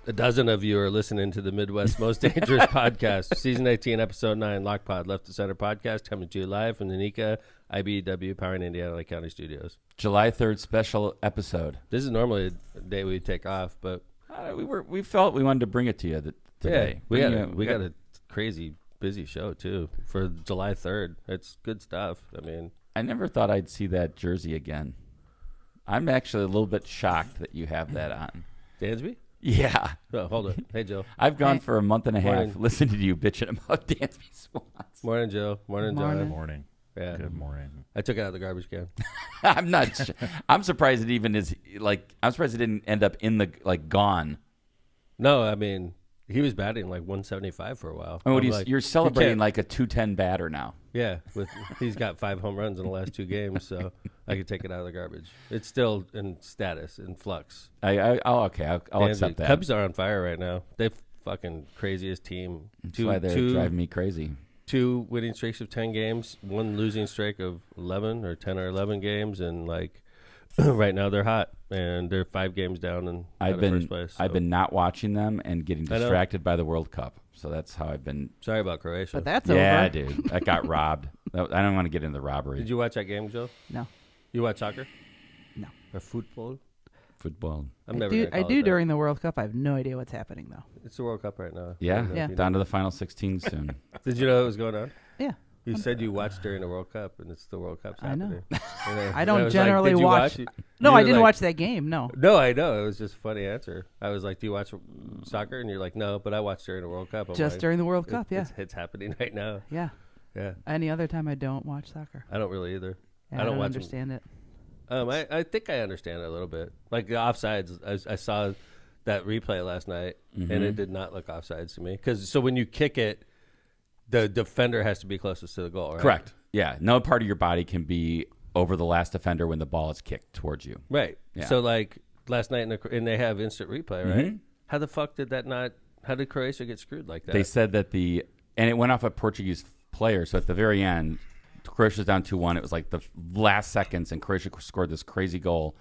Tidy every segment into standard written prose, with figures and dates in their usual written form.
A dozen of you are listening to the Midwest Most Dangerous Podcast, Season 18, Episode 9, Lock Pod, Left to Center Podcast, coming to you live from the NICA IBEW Power in Indiana Lake County Studios. July 3rd special episode. This is normally a day we take off, but we felt we wanted to bring it to you today. Yeah, we got a crazy busy show too for July 3rd. It's good stuff. I mean, I never thought I'd see that jersey again. I'm actually a little bit shocked that you have that on. Dansby? Yeah. Oh, hold on. Hey, Joe. I've gone for a month and a half Morning. listening to you bitching about Dansby Swans. Morning, Joe. Morning, John. Good morning. Yeah. Good morning. I took it out of the garbage can. I'm surprised it even is I'm surprised it didn't end up in the gone. No, I mean, he was batting like 175 for a while. I mean, Like, you're you celebrating can't- like a 210 batter now. Yeah, he's got 5 home runs in the last 2 games, so I could take it out of the garbage. It's still in status, in flux. I'll accept that. Cubs are on fire right now. They're fucking craziest team. That's why they're driving me crazy. 2 winning streaks of 10 games, 1 losing streak of 11 or 10 or 11 games, and right now they're hot, and they're 5 games down in first place. So. I've been not watching them and getting distracted by the World Cup. So that's how I've been. Sorry about Croatia. But that's yeah, over. dude. I got robbed. I don't want to get into the robbery. Did you watch that game, Joe? No. You watch soccer? No. Or football? Football. I'm never gonna call I it do that. during the World Cup. I have no idea what's happening, though. It's the World Cup right now. Yeah, I don't know if you down know. to the final 16 soon. Did you know what was going on? Yeah. You said you watched during the World Cup, and it's the World Cup's I know. happening. And I don't was generally did you watch. You No, were I didn't like- watch that game. No. No, I know. It was just a funny answer. I was like, do you watch soccer? And you're like, no, but I watched during the World Cup. I'm Just like, during the World Cup, yeah. It's happening right now. Yeah. Yeah. Any other time I don't watch soccer. I don't really either. Yeah, I don't watch understand it. I think I understand it a little bit. Like the offsides, I saw that replay last night, and it did not look offsides to me. So when you kick it, the defender has to be closest to the goal, right? Correct. Yeah. No part of your body can be over the last defender when the ball is kicked towards you. Right. Yeah. So like last night, and they have instant replay, right? How the fuck did that not? How did Croatia get screwed like that? They said that and it went off a Portuguese player. So at the very end, Croatia's down 2-1. It was like the last seconds, and Croatia scored this crazy goal.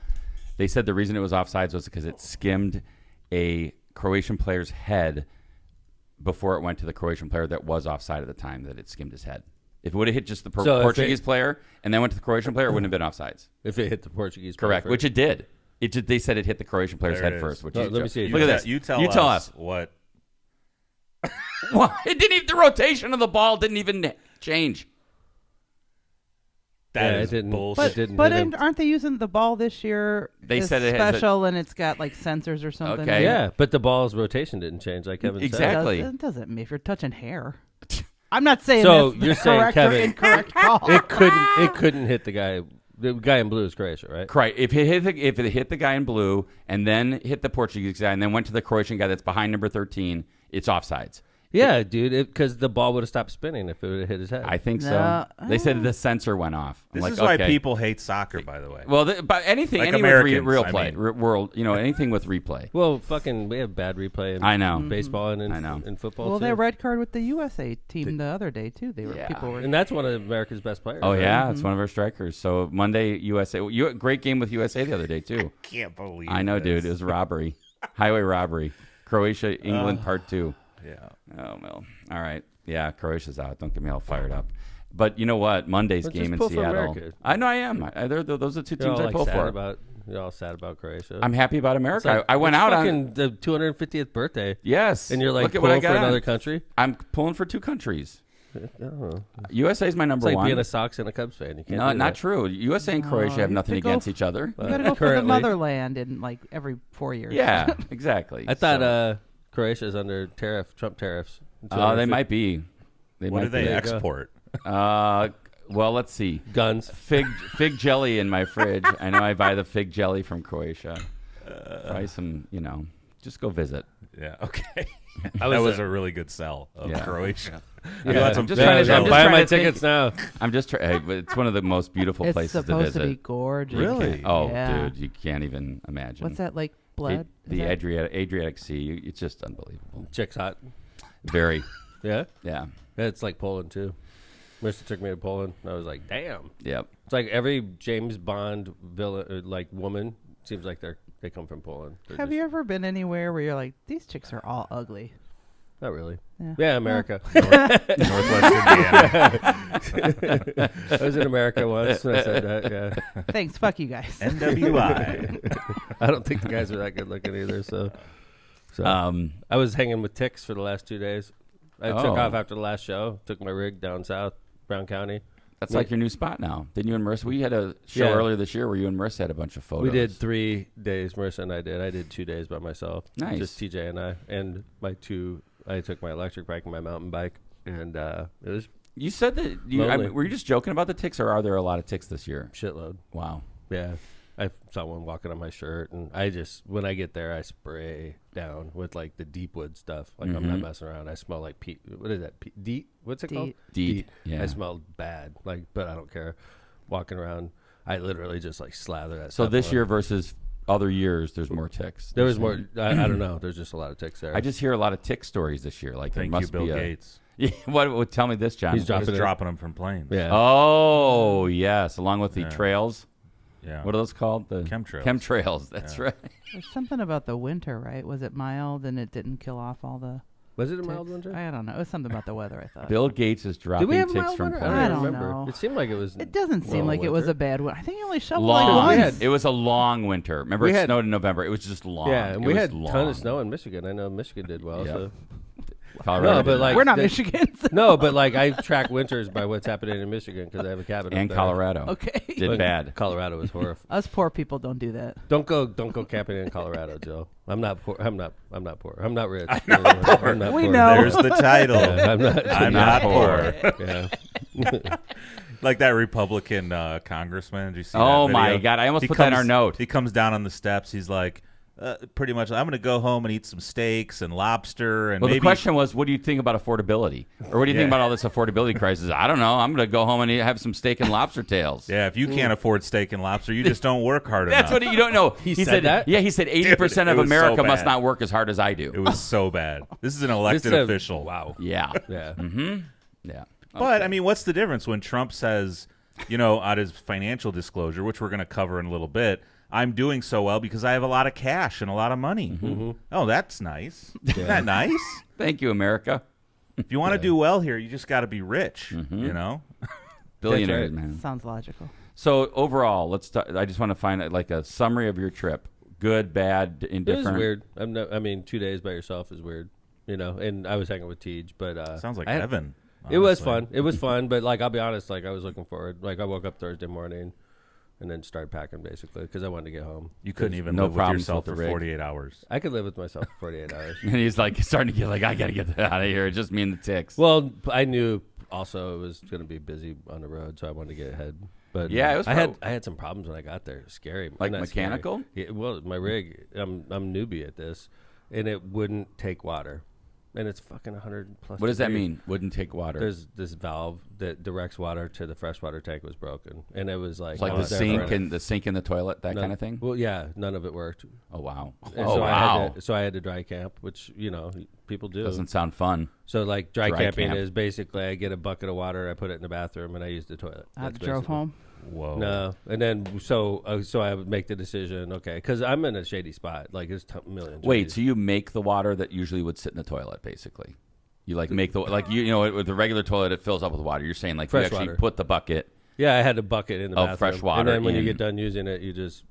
They said the reason it was offsides was because it skimmed a Croatian player's head before it went to the Croatian player that was offside at the time, that it skimmed his head. If it would have hit just the Portuguese player and then went to the Croatian player, it wouldn't have been offsides. If it hit the Portuguese player Correct, first. which it did. They said it hit the Croatian player's There head it first. is. Which Let me see. Look at this. You tell us what. Well, it didn't even. The rotation of the ball didn't even change. That Yeah, is it didn't- bullshit. it didn't But hit him. aren't they using the ball this year? They is said it has special and it's got like sensors or something. Okay. Yeah, but the ball's rotation didn't change, like Kevin Exactly. It doesn't mean if you're touching hair. I'm not saying So that's the you're saying, correct or Kevin, incorrect call. said. It couldn't hit the guy. The guy in blue is Croatia, right? Correct. If it hit the guy in blue and then hit the Portuguese guy and then went to the Croatian guy that's behind number 13, it's offsides. Yeah, dude, because the ball would have stopped spinning if it would have hit his head. I think No. so. They said the sensor went off. I'm This like, is why okay. people hate soccer, by the way. Well, but anything, Like anything with Americans, real I play, mean. world, anything with replay. Well, fucking, we have bad replay in I know. baseball and in, I know. in football, Well, too. that red card with the USA team the other day too. Yeah. People were. And that's one of America's best players. Oh right? yeah, it's one of our strikers. So Monday, USA. Great game with USA the other day too. Can't believe I know, this. dude. It was robbery, highway robbery. Croatia, England, part 2. Yeah. Oh well. All right. Yeah, Croatia's out. Don't get me all fired up. But you know what? Monday's Let's game just in pull for Seattle. America. I know I am. Those are 2 You're all, teams I like, pull for. You're all sad about Croatia. I'm happy about It's America. like, I went it's out fucking on the 250th birthday. yes, And you're like look at what I pulling for got another on. country? I'm pulling for 2 countries. Oh. USA is my number It's like one. being a Sox and a Cubs fan. You can't No, do not that. true. USA and Croatia have you nothing could go against f- each other. You gotta go for the currently- motherland in like every 4 years. Yeah, exactly. I thought So- Croatia's under Trump tariffs. they might be. They What might do they be. export? Well, let's see. Guns. Fig jelly in my fridge. I know I buy the fig jelly from Croatia. Buy some, just go visit. Yeah. Okay. I that was, was a really good sell of Yeah. Croatia. Yeah, You want some just fig trying to- jelly? I'm just buy trying my to think- tickets now. I'm just trying. It's one of the most beautiful It's places to supposed to visit. be gorgeous. Really? Oh, Yeah. dude, you can't even imagine. What's that like? Blood? The Is that- Adriatic Sea. It's just unbelievable. Chick's hot. Very. Yeah? Yeah. It's like Poland, too. Marissa took me to Poland. And I was like, damn. Yep. It's like every James Bond villain, woman, seems like they're They come from Poland. Have you ever been anywhere where you're like, these chicks are all ugly? Not really. Yeah. Yeah, America. Northwest Indiana. I was in America once when I said that. Yeah. Thanks. Fuck you guys. NWI. I don't think the guys are that good looking either. So I was hanging with ticks for the last 2 days. I took off after the last show. Took my rig down south, Brown County. That's like your new spot now. Didn't you and Marissa? We had a show earlier this year where you and Marissa had a bunch of photos. We did 3 days. Marissa and I did. I did 2 days by myself. Nice. Just TJ and I. And I took my electric bike and my mountain bike. And it was You said that. Were you just joking about the ticks, or are there a lot of ticks this year? shitload. Wow. Yeah. I saw one walking on my shirt. And when I get there, I spray down with like the deep wood stuff. Like I'm not messing around. I smell like peat. What is that? Deet? What's it called? Deet. Yeah. I smell bad. But I don't care. Walking around, I literally just like slather that So stuff this on. year versus other years, there's more ticks. There was more. I don't know. There's just a lot of ticks there. I just hear a lot of tick stories this year. Like there Thank you, must Bill be Gates. Yeah, what? Tell me this, John. He's Just dropping them from planes. Yeah. Oh yes, along with the Yeah. trails. Yeah. What are those called? The Chemtrails. Chemtrails. That's right. There's something about the winter, right? Was it mild and it didn't kill off all the Was it a ticks? mild winter? I don't know. It was something about the weather, I thought. Bill Gates is dropping Did we have a ticks mild from winter? planes. I don't don't remember. know. It seemed like it was. It doesn't seem well, like it was winter. a bad one. I think you only shoveled Long. like once. It was a long winter. Remember, We it had- snowed in November. It was just long. Yeah, and It we was had a ton long. of snow in Michigan. I know Michigan did well. Yep. So. Colorado No, but did like- We're not they- Michigan. so- No, but like I track winters by what's happening in Michigan because I have a cabin and up there. Colorado Okay. did But bad. Colorado was horrible. Us poor people don't do that. Don't go camping in Colorado, Joe. I'm not poor. I'm not poor. I'm not rich. I'm not We poor. know. There's the title. Yeah, I'm not. I'm not poor. Yeah. Like that Republican congressman. Did you see Oh that my video? God! I almost He put that in our comes- note. He comes down on the steps. He's like, pretty much, I'm going to go home and eat some steaks and lobster and Well, maybe. the question was, what do you think about affordability, or what do you think Yeah. about all this affordability crisis? I don't know. I'm going to go home and have some steak and lobster tails. Yeah, if you can't afford steak and lobster, you just don't work hard That's enough. what you don't know. He said that? Yeah, he said 80% Dude, of it was so America must bad. not work as hard as I do. It was so bad. This is an elected This is a- official. Wow. Yeah. Yeah. Yeah. But I mean, what's the difference when Trump says, on his financial disclosure, which we're going to cover in a little bit, I'm doing so well because I have a lot of cash and a lot of money. Oh, that's nice. Isn't that nice? Thank you, America. If you want to do well here, you just got to be rich. You know. Billionaires, right. man. Sounds logical. So overall, I just want to find like a summary of your trip. Good, bad, It was indifferent. weird. I mean, 2 days by yourself is weird. And I was hanging with Tej, but Sounds like I had- heaven. It was honestly. fun. It was fun, but like I'll be honest, like I was looking forward. Like I woke up Thursday morning, and then started packing basically because I wanted to get home. You couldn't even No live with problems yourself with for the rig. 48 hours. I could live with myself for 48 hours. And he's like starting to get like, I got to get out of here. It's just me and the ticks. Well, I knew also it was going to be busy on the road, so I wanted to get ahead. But Yeah, it was I prob- had some problems when I got there. It was scary, Like Not mechanical? Scary. Yeah, well, my rig, I'm newbie at this, and it wouldn't take water, and it's fucking 100 plus. What does that degrees. mean? Wouldn't take water. There's this valve that directs water to the freshwater tank was broken, and it was like It's like I the was there sink for- and the sink in the toilet, that none- kind of thing. Well, yeah, none of it worked. Oh wow. And Oh so wow. I had to dry camp, which people do. Doesn't sound fun. So like dry camping camp. is basically I get a bucket of water, I put it in the bathroom, and I use the toilet. I That's drove basically- home. Whoa. No, and then so I would make the decision, okay, because I'm in a shady spot, like there's millions. of Wait, these. so you make the water that usually would sit in the toilet, basically? You like make the like with the regular toilet, it fills up with water. You're saying like Fresh you actually water. put the bucket. Yeah, I had a bucket in the Of bathroom. fresh water and then when you in. get done using it, you just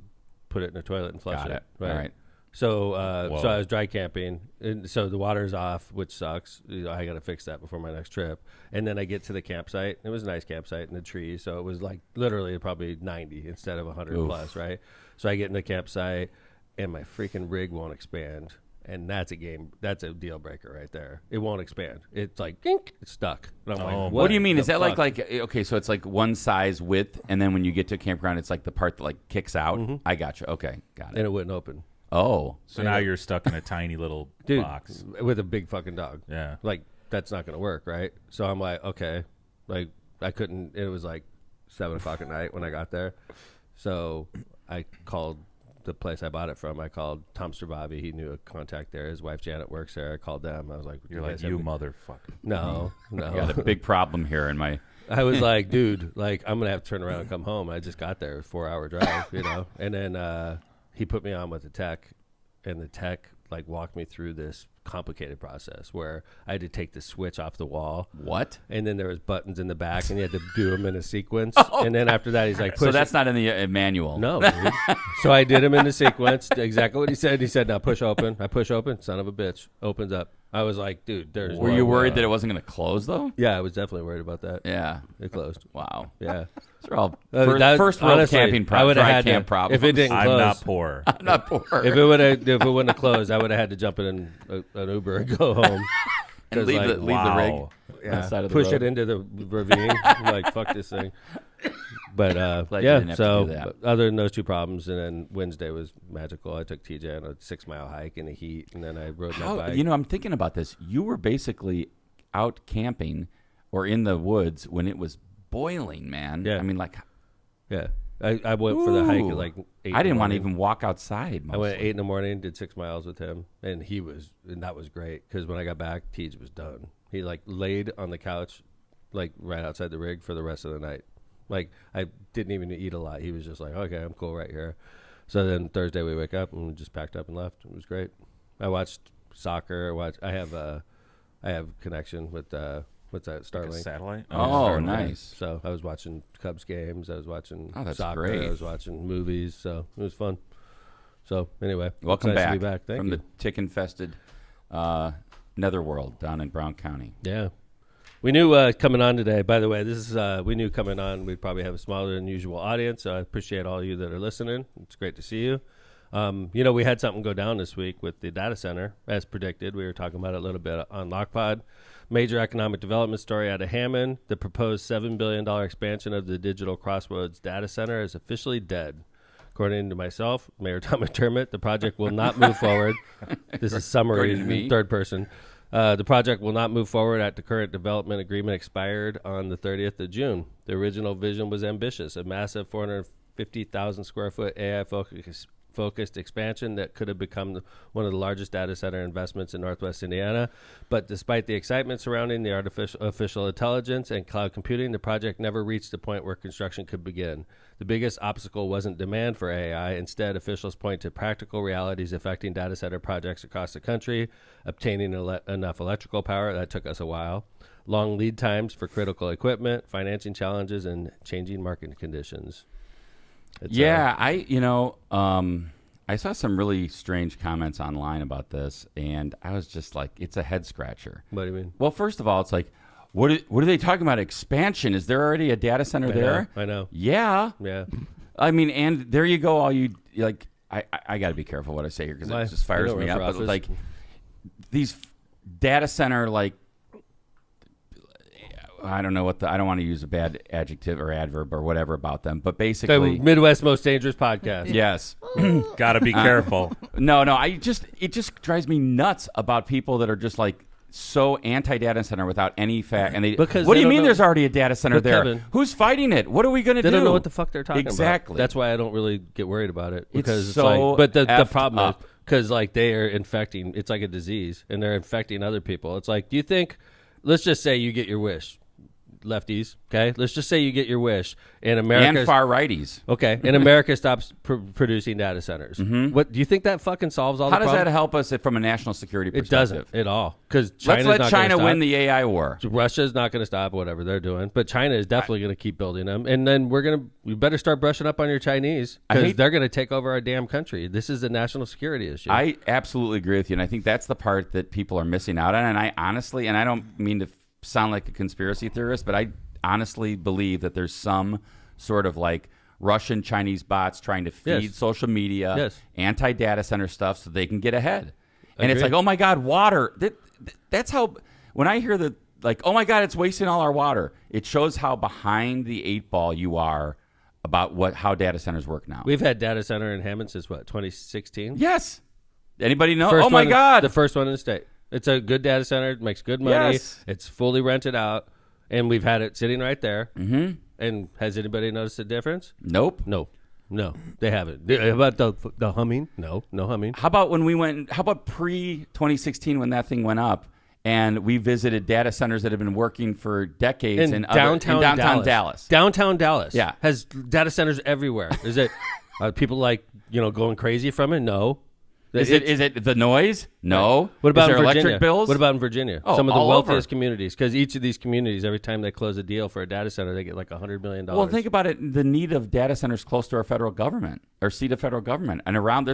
put it in the toilet and flush Got it. Right. All right. So Whoa. so I was dry camping, and so the water's off, which sucks. I got to fix that before my next trip. And then I get to the campsite. It was a nice campsite in the trees, so it was like literally probably 90 instead of 100 Oof. plus, right? So I get in the campsite, and my freaking rig won't expand. And that's a deal breaker right there. It won't expand. It's like, gink, it's stuck. And I'm Oh, like, What do you mean? the Is that fuck? like okay? So it's like one size width, and then when you get to a campground, it's like the part that like kicks out. I got you. Okay, got And it. it wouldn't open. Oh, So now you're stuck in a tiny little Dude, box. with a big fucking dog. Yeah. Like, that's not going to work, right? So I'm like, okay. Like, I couldn't. It was like 7 o'clock at night when I got there. So I called the place I bought it from. I called Tomster Bobby. He knew a contact there. His wife Janet works there. I called them. I was like, You're "You like, guys have you me?" motherfucker. No, I got a no. big problem here in my. I was like, dude, like, I'm going to have to turn around and come home. I just got there. 4-hour drive, And then he put me on with the tech, and the tech like walked me through this complicated process where I had to take the switch off the wall. What? And then there was buttons in the back, and you had to do them in a sequence. And then after that, he's like, push So that's not in the manual. No. Dude. So I did him in the sequence, exactly what he said. He said, now push open. I push open, son of a bitch, opens up. I was like, dude, there's Were you worried that it wasn't going to close, though? Yeah, I was definitely worried about that. Yeah. It closed. Wow. Yeah. These are all That- first world honestly, camping I problems, would've dry had camp to- problems. if it didn't I'm close. not poor. I'm not poor. If it wouldn't have closed, I would have had to jump in an Uber and go home. And leave, like, the rig wow. on the side of the push road. it into the ravine. Like, fuck this thing. But Glad you didn't have to do that. but other than those two problems, and then Wednesday was magical. I took TJ on a 6-mile hike in the heat, and then I rode my bike. You know, I'm thinking about this. You were basically out camping or in the woods when it was boiling, man. Yeah. I mean, like, Yeah. I went for the hike at like 8 I didn't want to in the morning. even walk outside. I went at mostly. 8 in the morning, did 6 miles with him, and that was great because when I got back, TJ was done. He like laid on the couch, like right outside the rig for the rest of the night. Like I didn't even eat a lot. He was just like, okay, I'm cool right here. So then Thursday we wake up and we just packed up and left. It was great. I watched soccer. I have connection with what's that, Starlink. Satellite? Oh, Starlink. nice. So I was watching Cubs games. I was watching Oh, that's soccer. great. I was watching movies. So it was fun. So anyway, Welcome it's nice back, to be back. Thank from you. the tick-infested netherworld down in Brown County. Yeah. We knew coming on today, by the way, this is we knew coming on we'd probably have a smaller than usual audience, so I appreciate all you that are listening. It's great to see you. We had something go down this week with the data center, as predicted. We were talking about it a little bit on Lockpod. Major economic development story out of Hammond. The proposed $7 billion expansion of the Digital Crossroads data center is officially dead. According to myself, Mayor Tom McDermott, the project will not move forward. This is summary According to me. in third person. The project will not move forward at the current development agreement expired on the 30th of June. The original vision was ambitious, a massive 450,000 square foot AI focused expansion that could have become one of the largest data center investments in Northwest Indiana. But despite the excitement surrounding the artificial intelligence and cloud computing, the project never reached the point where construction could begin. The biggest obstacle wasn't demand for AI. Instead, officials point to practical realities affecting data center projects across the country, obtaining enough electrical power. That took us a while. Long lead times for critical equipment, financing challenges, and changing market conditions. It's, I saw some really strange comments online about this, and I was just like, it's a head scratcher. What do you mean? Well, first of all, it's like, what are they talking about? Expansion? Is there already a data center there? I know. Yeah. Yeah. I mean, and there you go. All you like, I got to be careful what I say here because Why? it just fires You don't me run up. for But office. like these data center, like, I don't know I don't want to use a bad adjective or adverb or whatever about them, but basically, Midwest Most Dangerous Podcast. yes. Got to be careful. No, it just drives me nuts about people that are just like so anti-data center without any fact. And Because what they do you don't mean know- there's already a data center But there? Kevin, Who's fighting it? What are we going to do? They don't know what the fuck they're talking Exactly. about. That's why I don't really get worried about it. Because it's so like, but the effed problem up. is because like they are infecting. It's like a disease, and they're infecting other people. It's like, do you think? Let's just say you get your wish, lefties. Okay, let's just say you get your wish, and America and far righties. Okay, and America stops producing data centers. What do you think that fucking solves all How the does problems? that help us from a national security It perspective? doesn't at all because Let's let China win the AI war. Russia's not going to stop whatever they're doing, but China is definitely going to keep building them. And then we better start brushing up on your Chinese because they're going to take over our damn country. This is a national security issue. I absolutely agree with you, and I think that's the part that people are missing out on. And I honestly, and I don't mean to sound like a conspiracy theorist, but I honestly believe that there's some sort of like Russian Chinese bots trying to feed Yes. social media, Yes. anti-data center stuff so they can get ahead. And it's Agreed. like, oh my God, water. That's how, when I hear that, like, oh my God, it's wasting all our water, it shows how behind the 8 ball you are about how data centers work now. We've had data center in Hammond since what, 2016? Yes. Anybody know? First Oh my one- God. The first one in the state. It's a good data center. It makes good money. Yes. It's fully rented out, and we've had it sitting right there. Mm-hmm. And has anybody noticed a difference? Nope. No, they haven't. How about the humming? No humming. How about when we went? How about pre-2016 when that thing went up and we visited data centers that have been working for decades In in downtown Dallas? Downtown Dallas. Yeah. has data centers everywhere. Is it? People like going crazy from it? No. Is it the noise? No. What about is there in Virginia? electric bills? What about in Virginia? Oh, Some of the all wealthiest over. communities, because each of these communities, every time they close a deal for a data center, they get like $100 million. Well, think about it. The need of data centers close to our federal government, or seat of federal government, and around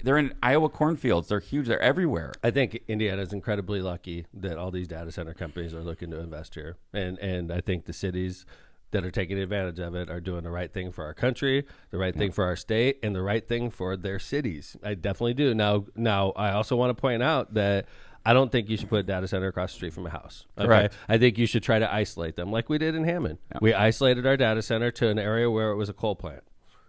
they're in Iowa cornfields. They're huge. They're everywhere. I think Indiana is incredibly lucky that all these data center companies are looking to invest here, and I think the cities that are taking advantage of it are doing the right thing for our country, the right thing for our state, and the right thing for their cities. I definitely do. Now, I also want to point out that I don't think you should put a data center across the street from a house. Okay? Correct. I think you should try to isolate them like we did in Hammond. Yeah. We isolated our data center to an area where it was a coal plant.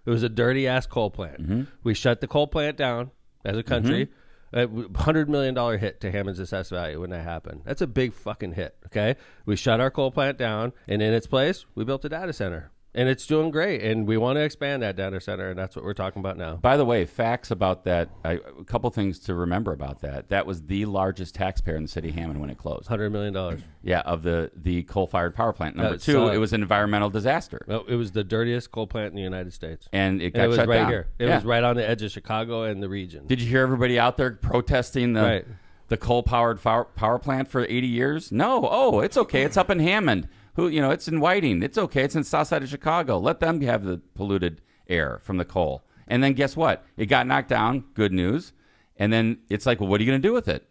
It was a dirty-ass coal plant. Mm-hmm. We shut the coal plant down as a country. Mm-hmm. $100 million hit to Hammond's assessed value when that happened. That's a big fucking hit, okay? We shut our coal plant down, and in its place, we built a data center. And it's doing great, and we want to expand that data center, and that's what we're talking about now. By the way, facts about that, a couple things to remember about that. That was the largest taxpayer in the city of Hammond when it closed. $100 million. Yeah, of the coal-fired power plant. Number two, it was an environmental disaster. No, it was the dirtiest coal plant in the United States. And it got shut right down. Here. It was right on the edge of Chicago and the region. Did you hear everybody out there protesting the coal-powered power plant for 80 years? No. Oh, it's okay. It's up in Hammond. It's in Whiting. It's okay. It's in the south side of Chicago. Let them have the polluted air from the coal. And then guess what? It got knocked down. Good news. And then it's like, well, what are you going to do with it?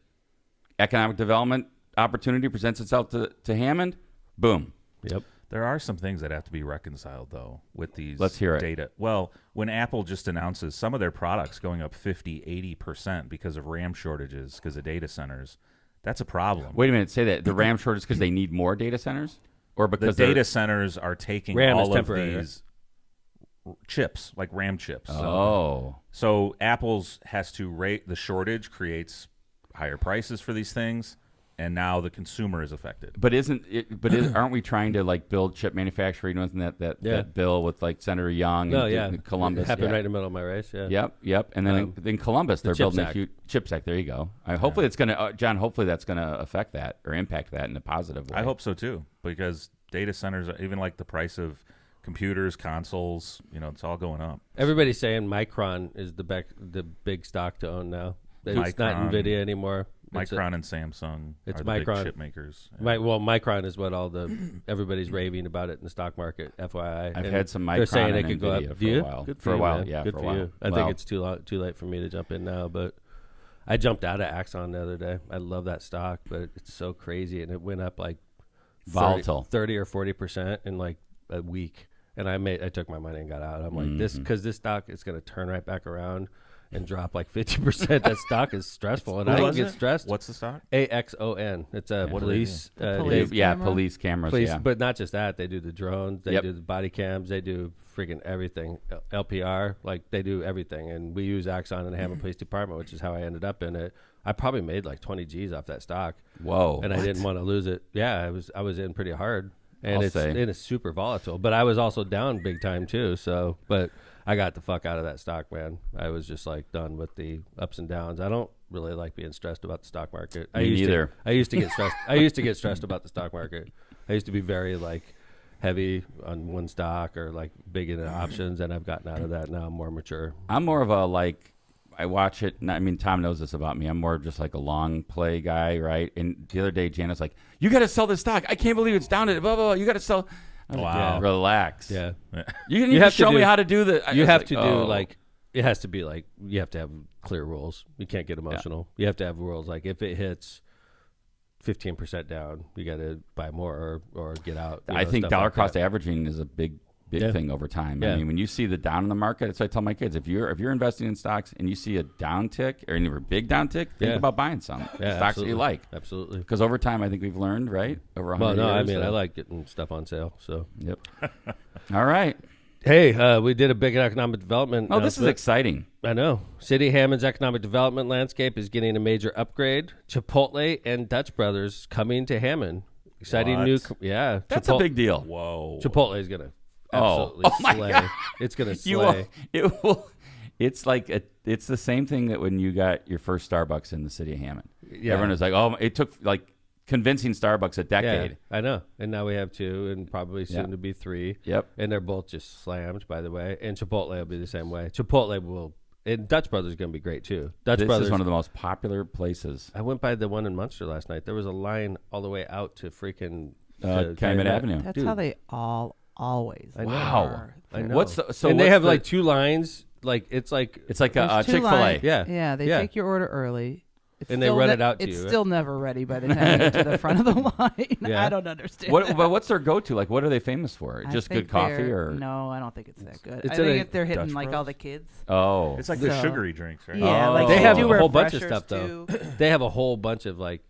Economic development opportunity presents itself to Hammond. Boom. Yep. There are some things that have to be reconciled, though, with these Let's hear it. data. Well, when Apple just announces some of their products going up 50, 80% because of RAM shortages, because of data centers, that's a problem. Wait a minute. Say that. The RAM shortage because they need more data centers? Or because the data centers are taking RAM all of these chips, like RAM chips. So Apple's has to rate the shortage, creates higher prices for these things, and now the consumer is affected. But aren't we trying to build chip manufacturing? Wasn't that bill with Senator Young and Columbus? It happened right in the middle of my race. Yeah. Yep. And then in Columbus, they're building a huge CHIPS Act. There you go. Hopefully it's going to, John. Hopefully that's going to affect that or impact that in a positive way. I hope so too, because data centers, even the price of computers, consoles, it's all going up. Everybody's saying Micron is the big stock to own now. It's not NVIDIA anymore. Micron and Samsung are the big chip makers. Micron is what everybody's raving about it in the stock market. FYI, I've had some Micron. They're saying and it could go up. for a while. Good for a while, man. yeah. Good for for a while. you. I think it's too late for me to jump in now, but I jumped out of Axon the other day. I love that stock, but it's so crazy, and it went up volatile 30 or 40% in a week. And I took my money and got out. I'm like, this stock is going to turn right back around and drop 50%. That stock is stressful, and I get stressed. What's the stock? AXON. It's a police. Police cameras. But not just that. They do the drones. They do the body cams. They do freaking everything. LPR. They do everything. And we use Axon in the Hammond Police Department, which is how I ended up in it. I probably made 20 G's off that stock. Whoa! And I didn't want to lose it. Yeah, I was in pretty hard. And it's super volatile. But I was also down big time too. But I got the fuck out of that stock, man. I was just done with the ups and downs. I don't really like being stressed about the stock market. Me neither. I used to get stressed. I used to get stressed about the stock market. I used to be very heavy on one stock or big into options, and I've gotten out of that now. I'm more mature. I'm more of a I watch it. I mean, Tom knows this about me. I'm more of just a long play guy, right? And the other day, Janice you got to sell this stock. I can't believe it's down to blah, blah, blah. You got to sell. Wow. Relax. Yeah. You have to show me how to do the. You have to do it has to be you have to have clear rules. You can't get emotional. You have to have rules. If it hits 15% down, you got to buy more or get out. I think dollar cost averaging is a big thing over time. Yeah. I mean, when you see the down in the market, that's what I tell my kids. If you're investing in stocks and you see a downtick or even a big downtick, think about buying some stocks absolutely. that you like. Absolutely. Because over time, I think we've learned, right? Over 100 years. I mean, I like getting stuff on sale. So. Yep. All right. Hey, we did a big economic development. Oh, this is exciting. I know. City Hammond's economic development landscape is getting a major upgrade. Chipotle and Dutch Brothers coming to Hammond. Exciting new. Yeah. That's a big deal. Whoa. Chipotle is going to absolutely slay. God. It's going to slay. It will. It's it's the same thing that when you got your first Starbucks in the city of Hammond. Yeah. Everyone was like, oh, it took convincing Starbucks a decade. Yeah, I know. And now we have 2 and probably soon to be 3. Yep. And they're both just slammed, by the way. And Chipotle will be the same way. Chipotle will, and Dutch Brothers is going to be great too. Dutch This Brothers is one of the most popular places. I went by the one in Munster last night. There was a line all the way out to freaking Calumet Avenue. That's how they always I know. are. I know. What's the, so and they what's have the- like 2 lines. Like it's like It's like a There's 2 Chick-fil-A. lines. Yeah. Yeah, they take your order early. It's And they still run it out to it's you. still never ready by the time you get to the front of the line. Yeah. I don't understand. But what's their go-to? Like, what are they famous for? I Just think good coffee, they're- or no? I don't think it's that good. It's I in think a if they're hitting Dutch like Bros? all the kids. oh, It's like the So- sugary drinks, right? Yeah, Oh. like they have do a whole bunch of refreshers, stuff though. too. They have a whole bunch of like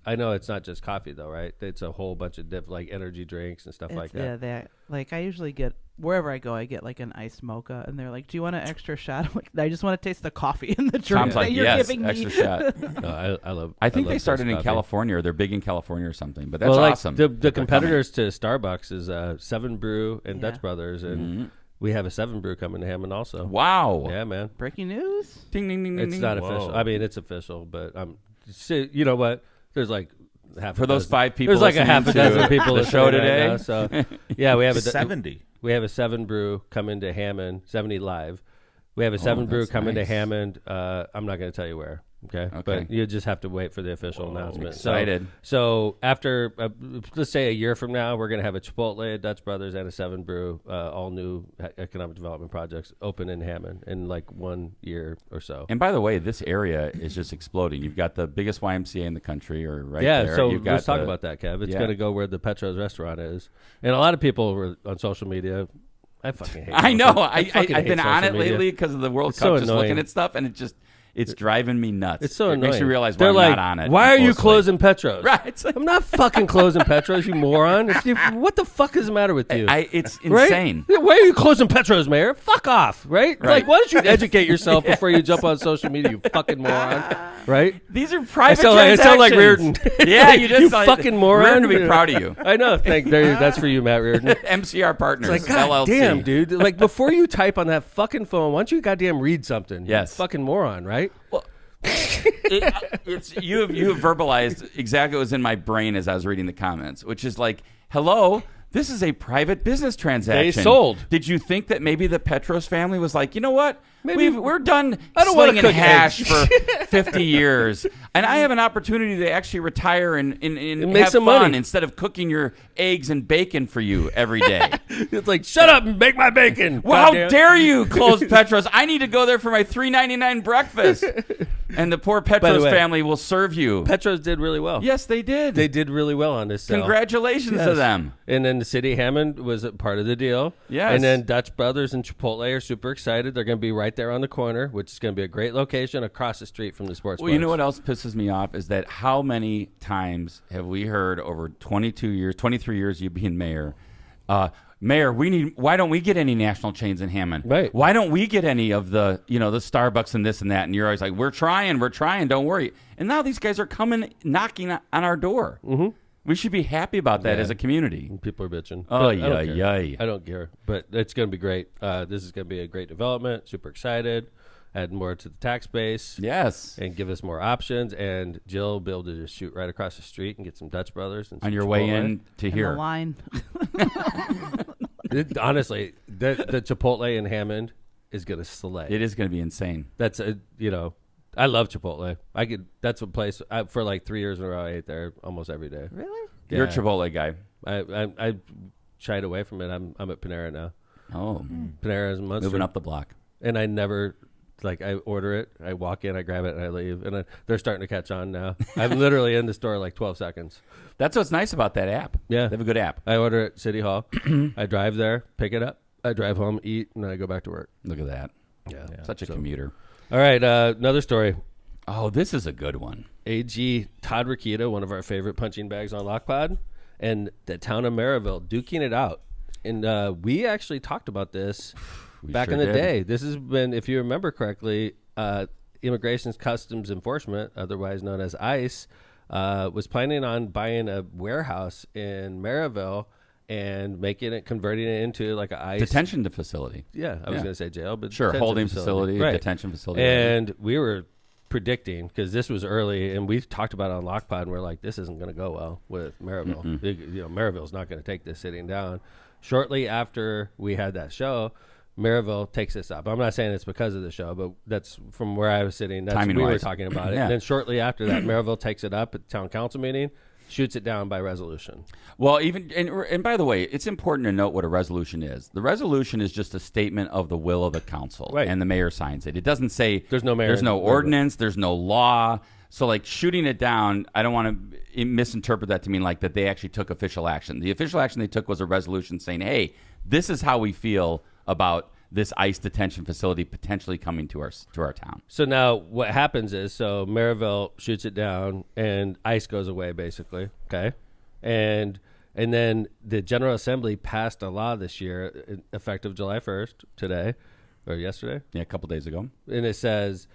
I know it's not just coffee though, right? It's a whole bunch of like energy drinks and stuff like that. Yeah, that like I usually get wherever I go, I get like an iced mocha, and they're like, "Do you want an extra shot?" I'm like, I just want to taste the coffee in the drink Tom's that like, you're yes, giving extra me. shot. No, I love. I think love they started Dutch in coffee. California, or they're big in California or something. But that's Well, like, awesome. The that they're competitors to Starbucks is 7 Brew and Yeah. Dutch Brothers, and coming. we have a 7 Brew coming to Hammond also. Wow. Yeah, man. Breaking news. Ding, ding, ding, ding, It's ding. not Whoa. official. I mean, it's official, but you know what? There's like half For a those dozen. 5 people There's like a half a listening to dozen people the listening show right today. now, so yeah, we have a 70. We have a 7 Brew coming to Hammond, 70 live. We have a 7 Brew that's coming nice. to Hammond. I'm not going to tell you where. Okay. But you just have to wait for the official announcement. Excited. So after, let's say a year from now, we're going to have a Chipotle, a Dutch Brothers, and a 7 Brew, all new economic development projects open in Hammond in like 1 year or so. And by the way, this area is just exploding. You've got the biggest YMCA in the country, or right Yeah, there. so You've got let's talk about that, Kev. It's Yeah. going to go where the Petros restaurant is. And a lot of people were on social media. I fucking hate I social- know. fucking I've hate been on social it media. lately because of the World It's Cup, so just annoying. looking at stuff, and it's driving me nuts. It's so it annoying. makes me realize why They're I'm like, not on it. why are you mostly. closing Petros? Right. It's like, I'm not fucking closing Petros, you moron. What the fuck is the matter with you? it's Right? insane. Yeah, why are you closing Petros, Mayor? Fuck off, right? Right. Like, why don't you educate yourself before you jump on social media, you fucking moron? Right? These are private I sound like Reardon. transactions. Yeah, you just You like, fucking moron. Reardon to be proud of you. I know. That's for you, Matt Reardon. MCR Partners, It's like, God LLC. damn, dude. Like, before you type on that fucking phone, why don't you goddamn read something? Yes. You fucking moron, right? It's you have verbalized exactly what was in my brain as I was reading the comments, which is like, hello, this is a private business transaction. They sold. Did you think that maybe the Petros family was like, you know what? Maybe- We're done I don't wanna slinging cook hash eggs." for 50 years, and I have an opportunity to actually retire and make have some fun money. instead of cooking your eggs and bacon for you every day. It's like, shut up and make my bacon. Well, how goddamn. dare you close Petros? I need to go there for my $3.99 breakfast. And the poor Petros way, family will serve you. Petros did really well. Yes, they did. They did really well on this sale. Congratulations to Yes. them. And then the city Hammond was a part of the deal. Yes. And then Dutch Brothers and Chipotle are super excited. They're going to be right there on the corner, which is going to be a great location across the street from the sports Well, you know bars. what else pisses me off is that how many times have we heard over 23 years you being mayor, Mayor, why don't we get any national chains in Hammond? Right. Why don't we get any of the, the Starbucks and this and that? And you're always like, we're trying, don't worry. And now these guys are coming, knocking on our door. Mm-hmm. We should be happy about that Yeah. as a community. People are bitching. Oh, But I don't yeah, care. yeah. I don't care. But it's going to be great. This is going to be a great development. Super excited. Add more to the tax base. Yes. And give us more options. And Jill will be able to just shoot right across the street and get some Dutch Brothers. And On some your way Chipotle. in to And here. the line. Honestly, the Chipotle in Hammond is going to slay. It is going to be insane. That's I love Chipotle. That's a place for like 3 years in a row. I ate there almost every day. Really? You're a Yeah. Chipotle guy. I shied away from it. I'm at Panera now. Oh, Panera is a Munster. moving up the block. And I never, I order it, I walk in, I grab it, and I leave. And they're starting to catch on now. I'm literally in the store like 12 seconds. That's what's nice about that app. Yeah. They have a good app. I order at City Hall. I drive there, pick it up. I drive home, eat, and then I go back to work. Look at that. Yeah. Such a commuter. All right, another story. Oh, this is a good one. AG Todd Rokita, one of our favorite punching bags on Lockpod, and the town of Merrillville duking it out. And we actually talked about this back sure in the did. day. This has been, if you remember correctly, Immigration Customs Enforcement, otherwise known as ICE, was planning on buying a warehouse in Merrillville and converting it into like a ICE Detention facility. Yeah, I was going to say jail, but Sure, detention holding facility, Right. detention facility. And we were predicting, because this was early, and we've talked about it on Lockpod, and we're like, this isn't going to go well with Merrillville. Merrillville's not going to take this sitting down. Shortly after we had that show, Merrillville takes this up. I'm not saying it's because of the show, but that's from where I was sitting. That's we were talking about it. And then shortly after that, Merrillville takes it up at the town council meeting, shoots it down by resolution. Well, and by the way, it's important to note what a resolution is. The resolution is just a statement of the will of the council, and the mayor signs it. It doesn't say there's no mayor, there's no ordinance, there's no law. So, like, shooting it down, I don't want to misinterpret that to mean like that they actually took official action. The official action they took was a resolution saying, hey, this is how we feel about this ICE detention facility potentially coming to our town. So now what happens is, so Merrillville shoots it down and ICE goes away, basically, okay? And then the General Assembly passed a law this year, effective July 1st, today, or yesterday? Yeah, a couple days ago. And it says,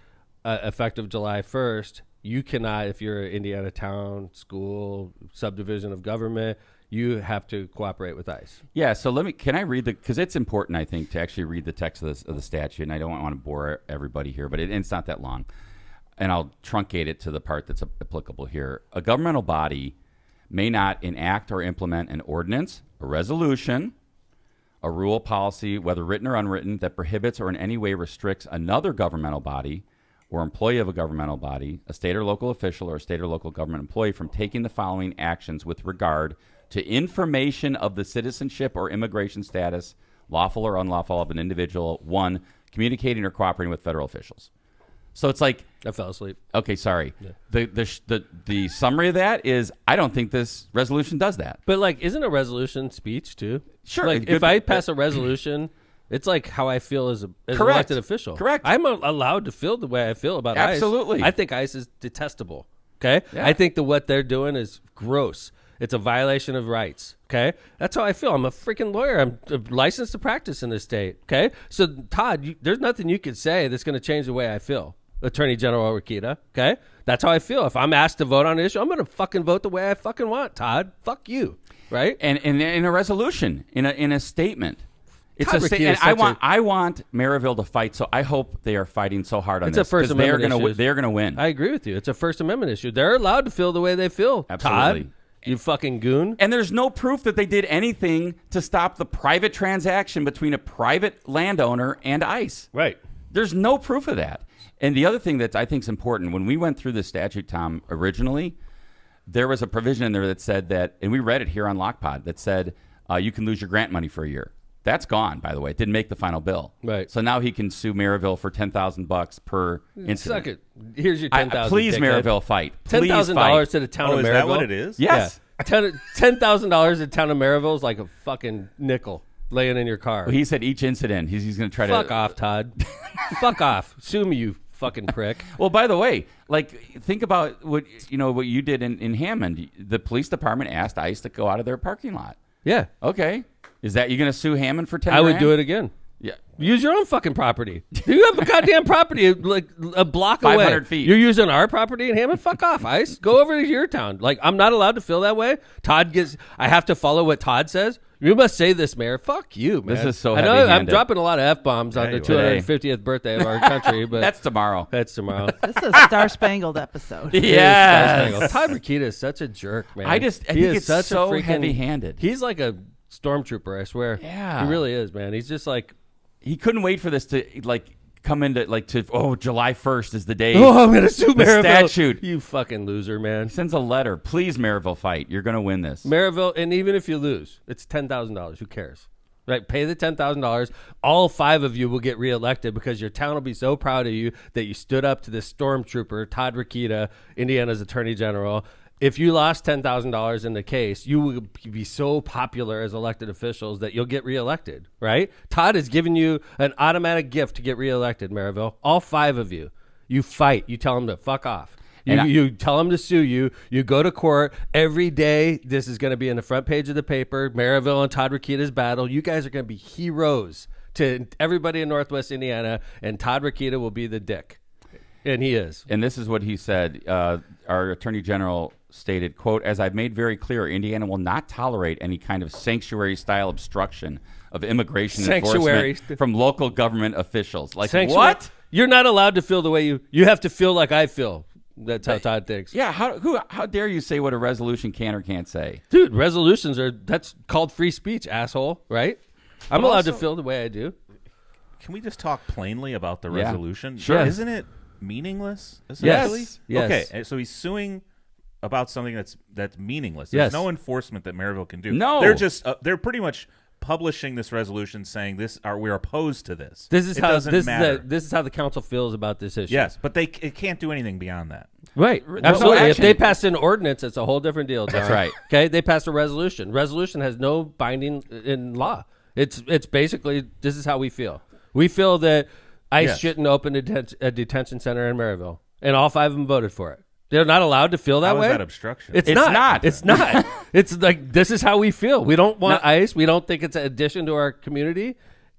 effective July 1st, you cannot, if you're an Indiana town, school, subdivision of government, you have to cooperate with ICE. Yeah, so can I read because it's important, I think, to actually read the text of the statute, and I don't want to bore everybody here, but it's not that long. And I'll truncate it to the part that's applicable here. A governmental body may not enact or implement an ordinance, a resolution, a rule, policy, whether written or unwritten, that prohibits or in any way restricts another governmental body or employee of a governmental body, a state or local official or a state or local government employee from taking the following actions with regard to information of the citizenship or immigration status, lawful or unlawful, of an individual. 1, communicating or cooperating with federal officials. So it's like I fell asleep. Okay, sorry. Yeah. The summary of that is I don't think this resolution does that. But like, isn't a resolution speech too? Sure. Like if I pass a resolution, it's like how I feel as an elected official. Correct. I'm allowed to feel the way I feel about ICE. Absolutely. I think ICE is detestable. Okay. Yeah. I think what they're doing is gross. It's a violation of rights, okay? That's how I feel. I'm a freaking lawyer. I'm licensed to practice in this state, okay? So, Todd, there's nothing you could say that's going to change the way I feel. Attorney General Rokita, okay? That's how I feel. If I'm asked to vote on an issue, I'm going to fucking vote the way I fucking want, Todd. Fuck you, right? And in a resolution, in a statement. It's Todd a statement. I want Merrillville to fight, so I hope they are fighting so hard on this. It's a First Amendment issue. They're going to win. I agree with you. It's a First Amendment issue. They're allowed to feel the way they feel, Absolutely. Todd. You fucking goon. And there's no proof that they did anything to stop the private transaction between a private landowner and ICE. Right. There's no proof of that. And the other thing that I think is important, when we went through this statute, Tom, originally, there was a provision in there that said that, and we read it here on Lockpod, that said you can lose your grant money for a year. That's gone, by the way. It didn't make the final bill. Right. So now he can sue Merrillville for $10,000 per incident. Suck it. Here's your $10,000. Please, Merrillville, fight. $10,000 to the town of Merrillville. Is that what it is? Yes. Yeah. $10,000 to the town of Merrillville is like a fucking nickel laying in your car. Well, he said each incident, he's going to try to... Fuck off, Todd. Fuck off. Sue me, you fucking prick. Well, by the way, like, think about what you did in Hammond. The police department asked ICE to go out of their parking lot. Yeah. Okay. Is that you going to sue Hammond for $10,000? I would do it again. Yeah. Use your own fucking property. You have a goddamn property like a block 500 away. feet. You're using our property in Hammond? Fuck off, ICE. Go over to your town. Like, I'm not allowed to feel that way. I have to follow what Todd says. You must say this, Mayor. Fuck you, man. This is so I know heavy-handed. I'm dropping a lot of F-bombs on the 250th birthday of our country, but That's tomorrow. That's tomorrow. This is a star-spangled episode. Yes. Todd Rokita is such a jerk, man. I think it's such so a freaking heavy-handed. He's like a stormtrooper, I swear. Yeah. He really is, man. He's just like... He couldn't wait for this to, like, come into, like, July 1st is the day. Oh, I'm going to sue the Merrillville. statute. You fucking loser, man. He sends a letter. Please, Merrillville, fight. You're going to win this. Merrillville, and even if you lose, it's $10,000. Who cares? Right? Pay the $10,000. All 5 of you will get reelected because your town will be so proud of you that you stood up to this stormtrooper, Todd Rokita, Indiana's Attorney General. If you lost $10,000 in the case, you would be so popular as elected officials that you'll get reelected, right? Todd has given you an automatic gift to get reelected, Merrillville. All 5 of you. You fight. You tell them to fuck off. You tell them to sue you. You go to court every day. This is going to be in the front page of the paper. Merrillville and Todd Rokita's battle. You guys are going to be heroes to everybody in Northwest Indiana, and Todd Rokita will be the dick. And he is. And this is what he said. Our Attorney General stated, quote, "As I've made very clear, Indiana will not tolerate any kind of sanctuary-style obstruction of immigration enforcement from local government officials." Like, what? You're not allowed to feel the way you have to feel like I feel. That's how Todd thinks. Yeah, how dare you say what a resolution can or can't say? Dude, that's called free speech, asshole, right? I'm But allowed also- to feel the way I do. Can we just talk plainly about the Yeah. resolution? Sure. Isn't it meaningless, essentially? Yes. Okay, so he's suing about something that's meaningless. Yes. There's no enforcement that Merrillville can do. No. They're just they're pretty much publishing this resolution saying we're opposed to this. This is it how doesn't matter. this is how the council feels about this issue. Yes, but it can't do anything beyond that. Right. no Absolutely. If action. they pass an ordinance, it's a whole different deal. That's John. right. Okay. They passed a resolution. Resolution has no binding in law. It's basically this is how we feel. We feel that ICE Yes. shouldn't open a detention center in Merrillville, and all 5 of them voted for it. They're not allowed to feel that How way. is that obstruction? It's not. not. It's not. It's like this is how we feel. We don't want ICE. We don't think it's an addition to our community,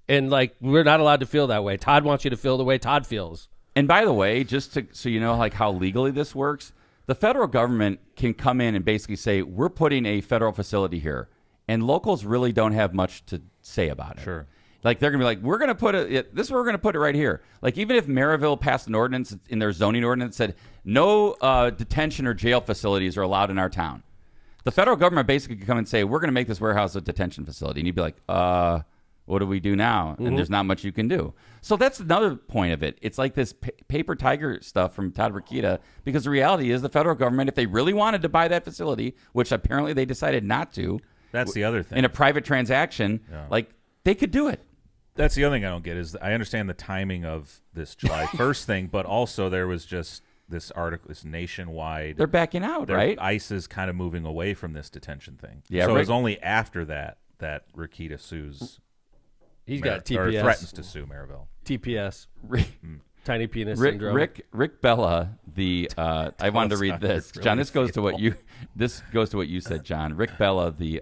and like we're not allowed to feel that way. Todd wants you to feel the way Todd feels. And by the way, so you know like how legally this works, the federal government can come in and basically say, we're putting a federal facility here. And locals really don't have much to say about it. Sure. Like they're going to be like, we're going to put this is where we're going to put it right here. Like even if Merrillville passed an ordinance in their zoning ordinance that said no detention or jail facilities are allowed in our town, the federal government basically could come and say, we're going to make this warehouse a detention facility. And you'd be like, what do we do now? And there's not much you can do. So that's another point of it. It's like this paper tiger stuff from Todd Rokita, because the reality is the federal government, if they really wanted to buy that facility, which apparently they decided not to, That's the other thing. in a private transaction, like they could do it. That's the other thing I don't get is I understand the timing of this July 1st thing, but also there was just this article, this nationwide. They're backing out, right? ICE is kind of moving away from this detention thing. Yeah, so Rick- it was only after that Rokita sues. He's got Or TPS. threatens to sue Merrillville. TPS. Rick, Tiny penis syndrome. Rick Bella, the I wanted to read how this. you John, really this goes to what you said, John. Rick Bella, the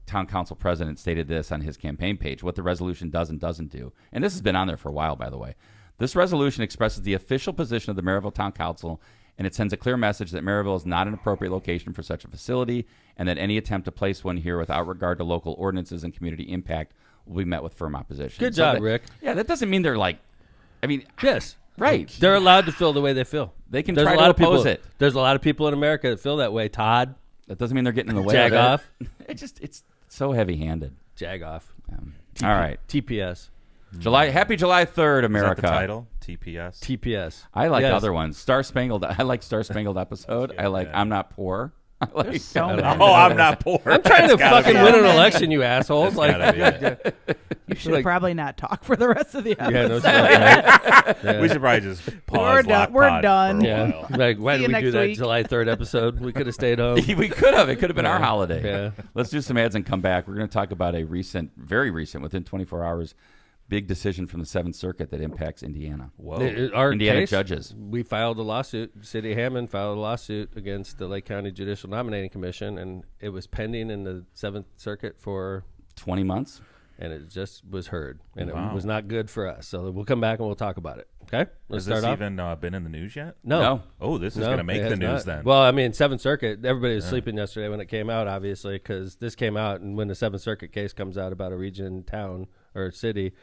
town council president, stated this on his campaign page, what the resolution does and doesn't do. And this has been on there for a while, by the way. This resolution expresses the official position of the Merrillville Town Council, and it sends a clear message that Merrillville is not an appropriate location for such a facility, and that any attempt to place one here without regard to local ordinances and community impact will be met with firm opposition. Good job, that- Rick. Yeah, that doesn't mean they're like, I mean, Yes. right. They're allowed to feel the way they feel. They can There's try a to lot of oppose people, it. There's a lot of people in America that feel that way. Todd, That doesn't mean they're getting in the way Jag of it. off. It's so heavy-handed. jag off. All right. TPS. Happy July 3rd, Is that America. the title? TPS? TPS. I like Yes. other ones. Star Spangled. I like Star Spangled Episode. I like I'm Not Poor. I like There's so many. Oh, I'm not poor. I'm trying to That's gotta fucking be win it. an election, you assholes. Like, Gotta be it. You should Like- probably not talk for the rest of the episode. yeah, no shit, right? Yeah. We should probably just pause. We're done. We're Lockpod done. for a Yeah. while. Like, why See did you we do next that week. July 3rd episode? We could have stayed home. we could have. It could have been our holiday. Yeah. Let's do some ads and come back. We're going to talk about a very recent, within 24 hours, big decision from the 7th Circuit that impacts Indiana. Whoa. Our Indiana case, judges. We filed a lawsuit. City of Hammond filed a lawsuit against the Lake County Judicial Nominating Commission, and it was pending in the 7th Circuit 20 months. and it just was heard, and Wow. it was not good for us. So we'll come back and we'll talk about it. Okay, Has let's this start off. even been in the news yet? No. Oh, this is No, going to make it the has news not. then. Well, I mean, 7th Circuit, everybody was sleeping yesterday when it came out, obviously, because this came out, and when the 7th Circuit case comes out about a region, town, or city,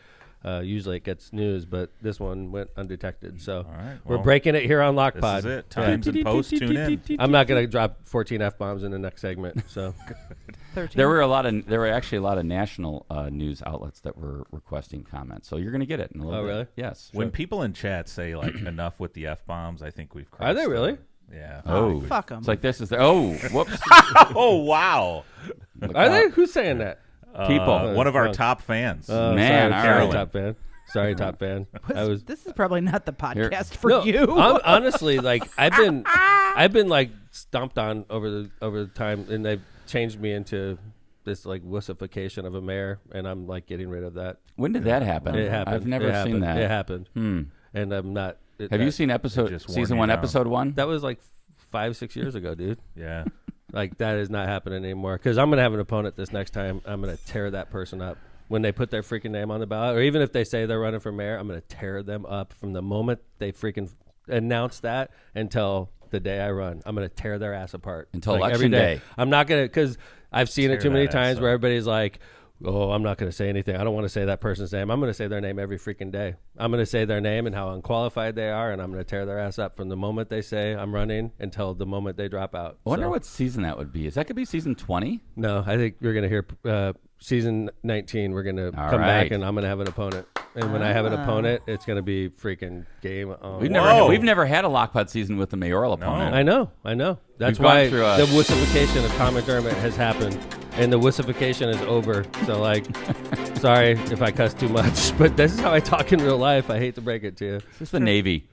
usually it gets news, but this one went undetected. So right, we're well, breaking it here on this Lockpod. is it. Times and post, tune in. I'm not going to drop 14 F-bombs in the next segment. So 13. There were actually a lot of national news outlets that were requesting comments. So you're going to get it in a little Oh, bit. really? Yes. When people in chat say like enough with the F-bombs, I think we've crossed. Are they really? Yeah. Oh, fuck 'em. It's like this is whoops. Oh, wow. Look are out. they? Who's saying that? People. One of our top fans. Man, all sorry, right. top fan. Sorry, top fan. I was This is probably not the podcast for no, you. honestly, like I've been like stomped on over the time, and they've changed me into this like wussification of a mayor, and I'm like getting rid of that. When did that happen? It happened. I've never It seen happened. that. It happened, Hmm. and I'm not. Have you seen just worn season you 1, down. episode 1? That was like 5-6 years ago, dude. Yeah. Like that is not happening anymore. Because I'm gonna have an opponent this next time. I'm gonna tear that person up when they put their freaking name on the ballot, or even if they say they're running for mayor. I'm gonna tear them up from the moment they freaking announce that until the day I run. I'm gonna tear their ass apart Until like, election every day. I'm not gonna, because I've seen it Tear too many that ass times where up. everybody's like, Oh, I'm not going to say anything. I don't want to say that person's name. I'm going to say their name every freaking day. I'm going to say their name and how unqualified they are, and I'm going to tear their ass up from the moment they say I'm running until the moment they drop out. I wonder what season that would be. Is that going to be season 20? No, I think you're going to hear season 19. We're going to come back, and I'm going to have an opponent. And when I have an opponent, it's going to be freaking game on. We've never had a lockpot season with a mayoral opponent. I know. That's why the wussification of Tom McDermott has happened, and the wussification is over. So, like, sorry if I cuss too much, but this is how I talk in real life. I hate to break it to you. It's just the Navy.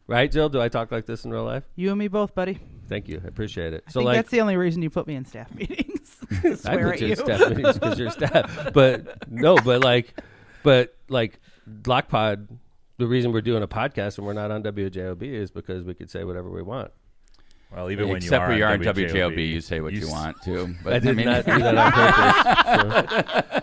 Right, Jill? Do I talk like this in real life? You and me both, buddy. Thank you. I appreciate it. I think that's the only reason you put me in staff meetings. To swear I put at you you in staff meetings because you're staff. But Lockpod, the reason we're doing a podcast and we're not on WJOB is because we could say whatever we want. Well, even when Except you are on WJOB, you say what you want to. But I did not do that on purpose.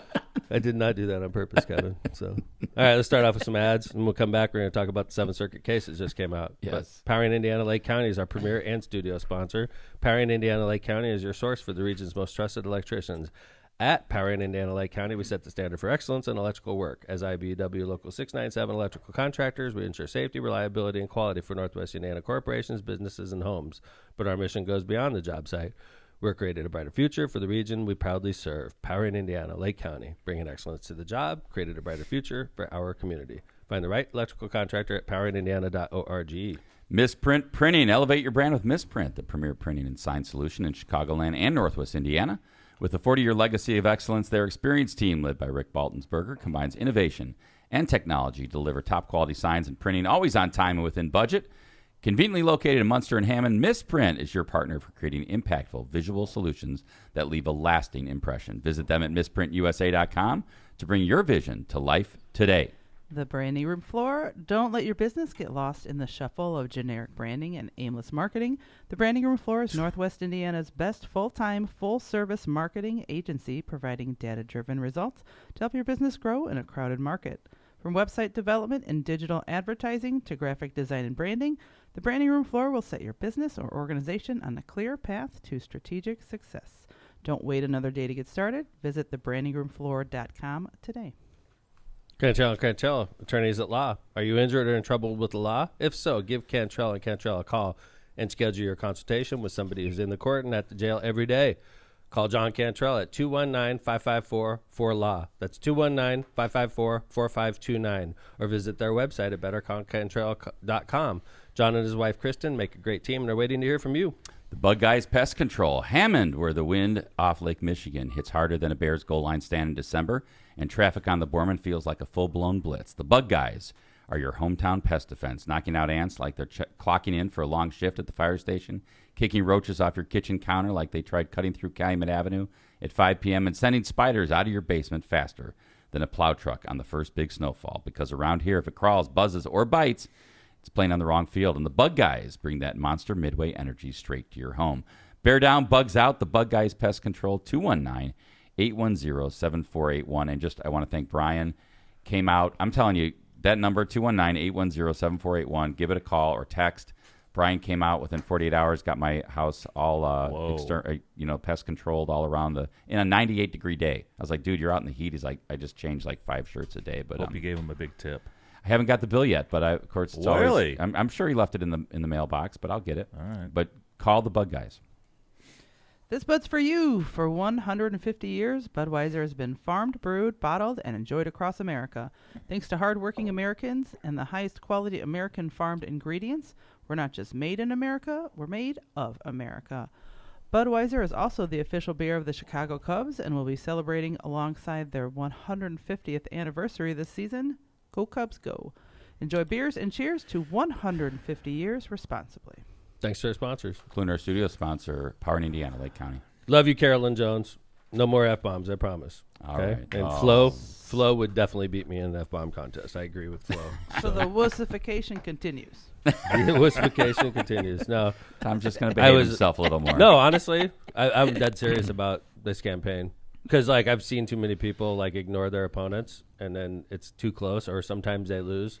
I did not do that on purpose, Kevin. So, all right, let's start off with some ads, and we'll come back. We're going to talk about the Seventh Circuit case that just came out. Yes. But Powering Indiana Lake County is our premier and studio sponsor. Powering Indiana Lake County is your source for the region's most trusted electricians. At Powering Indiana Lake County, we set the standard for excellence in electrical work. As IBEW Local 697 electrical contractors, we ensure safety, reliability, and quality for Northwest Indiana corporations, businesses, and homes. But our mission goes beyond the job site. We're creating a brighter future for the region we proudly serve. Powering Indiana Lake County, bringing excellence to the job, created a brighter future for our community. Find the right electrical contractor at poweringindiana.org. Misprint Printing. Elevate your brand with Misprint, the premier printing and sign solution in Chicagoland and Northwest Indiana. With a 40-year legacy of excellence, their experienced team, led by Rick Baltonsberger, combines innovation and technology to deliver top-quality signs and printing, always on time and within budget. Conveniently located in Munster and Hammond, Misprint is your partner for creating impactful visual solutions that leave a lasting impression. Visit them at misprintusa.com to bring your vision to life today. The branding room floor. Don't let your business get lost in the shuffle of generic branding and aimless marketing. The branding room floor is Northwest Indiana's best full-time, full-service marketing agency, providing data-driven results to help your business grow in a crowded market. From website development and digital advertising to graphic design and branding, the branding room floor will set your business or organization on a clear path to strategic success. Don't wait another day to get started. Visit thebrandingroomfloor.com today. Cantrell, attorneys at law. Are you injured or in trouble with the law? If so, give Cantrell and Cantrell a call and schedule your consultation with somebody who's in the court and at the jail every day. Call John Cantrell at 219-554-4LAW. That's 219-554-4529. Or visit their website at bettercallcantrell.com. John and his wife, Kristen, make a great team, and they're waiting to hear from you. The Bug Guys Pest Control. Hammond, where the wind off Lake Michigan hits harder than a Bears goal line stand in December, and traffic on the Borman feels like a full-blown blitz. The Bug Guys are your hometown pest defense, knocking out ants like they're clocking in for a long shift at the fire station, kicking roaches off your kitchen counter like they tried cutting through Calumet Avenue at 5 p.m., and sending spiders out of your basement faster than a plow truck on the first big snowfall. Because around here, if it crawls, buzzes, or bites, it's playing on the wrong field. And the Bug Guys bring that monster Midway energy straight to your home. Bear down, bugs out. The Bug Guys Pest Control, 219-810-7481. And I want to thank Brian. Came out. I'm telling you, that number, 219-810-7481. Give it a call or text. Brian came out within 48 hours, got my house all pest controlled all around in a 98-degree day. I was like, dude, you're out in the heat. He's like, I just changed like 5 shirts a day. But hope you gave him a big tip. I haven't got the bill yet, but of course it's really. I'm sure he left it in the mailbox, but I'll get it. All right. But call the Bug Guys. This Bud's for you. For 150 years, Budweiser has been farmed, brewed, bottled, and enjoyed across America. Thanks to hardworking Americans and the highest quality American farmed ingredients, we're not just made in America, we're made of America. Budweiser is also the official beer of the Chicago Cubs and will be celebrating alongside their 150th anniversary this season. Go Cubs, go. Enjoy beers and cheers to 150 years responsibly. Thanks to our sponsors. Including our studio sponsor, Powering Indiana, Lake County. Love you, Carolyn Jones. No more F-bombs, I promise. All right. And Flo would definitely beat me in an F-bomb contest. I agree with Flo. So the wussification continues. The wussification continues. No, Tom's just going to behave himself a little more. No, honestly, I'm dead serious about this campaign. Because, I've seen too many people, ignore their opponents, and then it's too close, or sometimes they lose.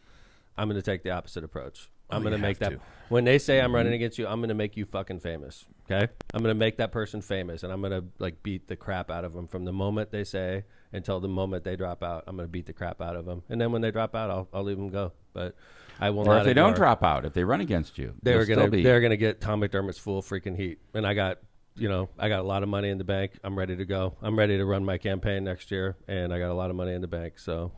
I'm going to take the opposite approach. I'm going to make that. to. When they say I'm running against you, I'm going to make you fucking famous. Okay? I'm going to make that person famous, and I'm going to like beat the crap out of them from the moment they say until the moment they drop out. I'm going to beat the crap out of them, and then when they drop out, I'll leave them go. But I will Or not. if they don't drop out, if they run against you, they're gonna get Tom McDermott's full freaking heat, and I got a lot of money in the bank. I'm ready to go. I'm ready to run my campaign next year, and I got a lot of money in the bank. So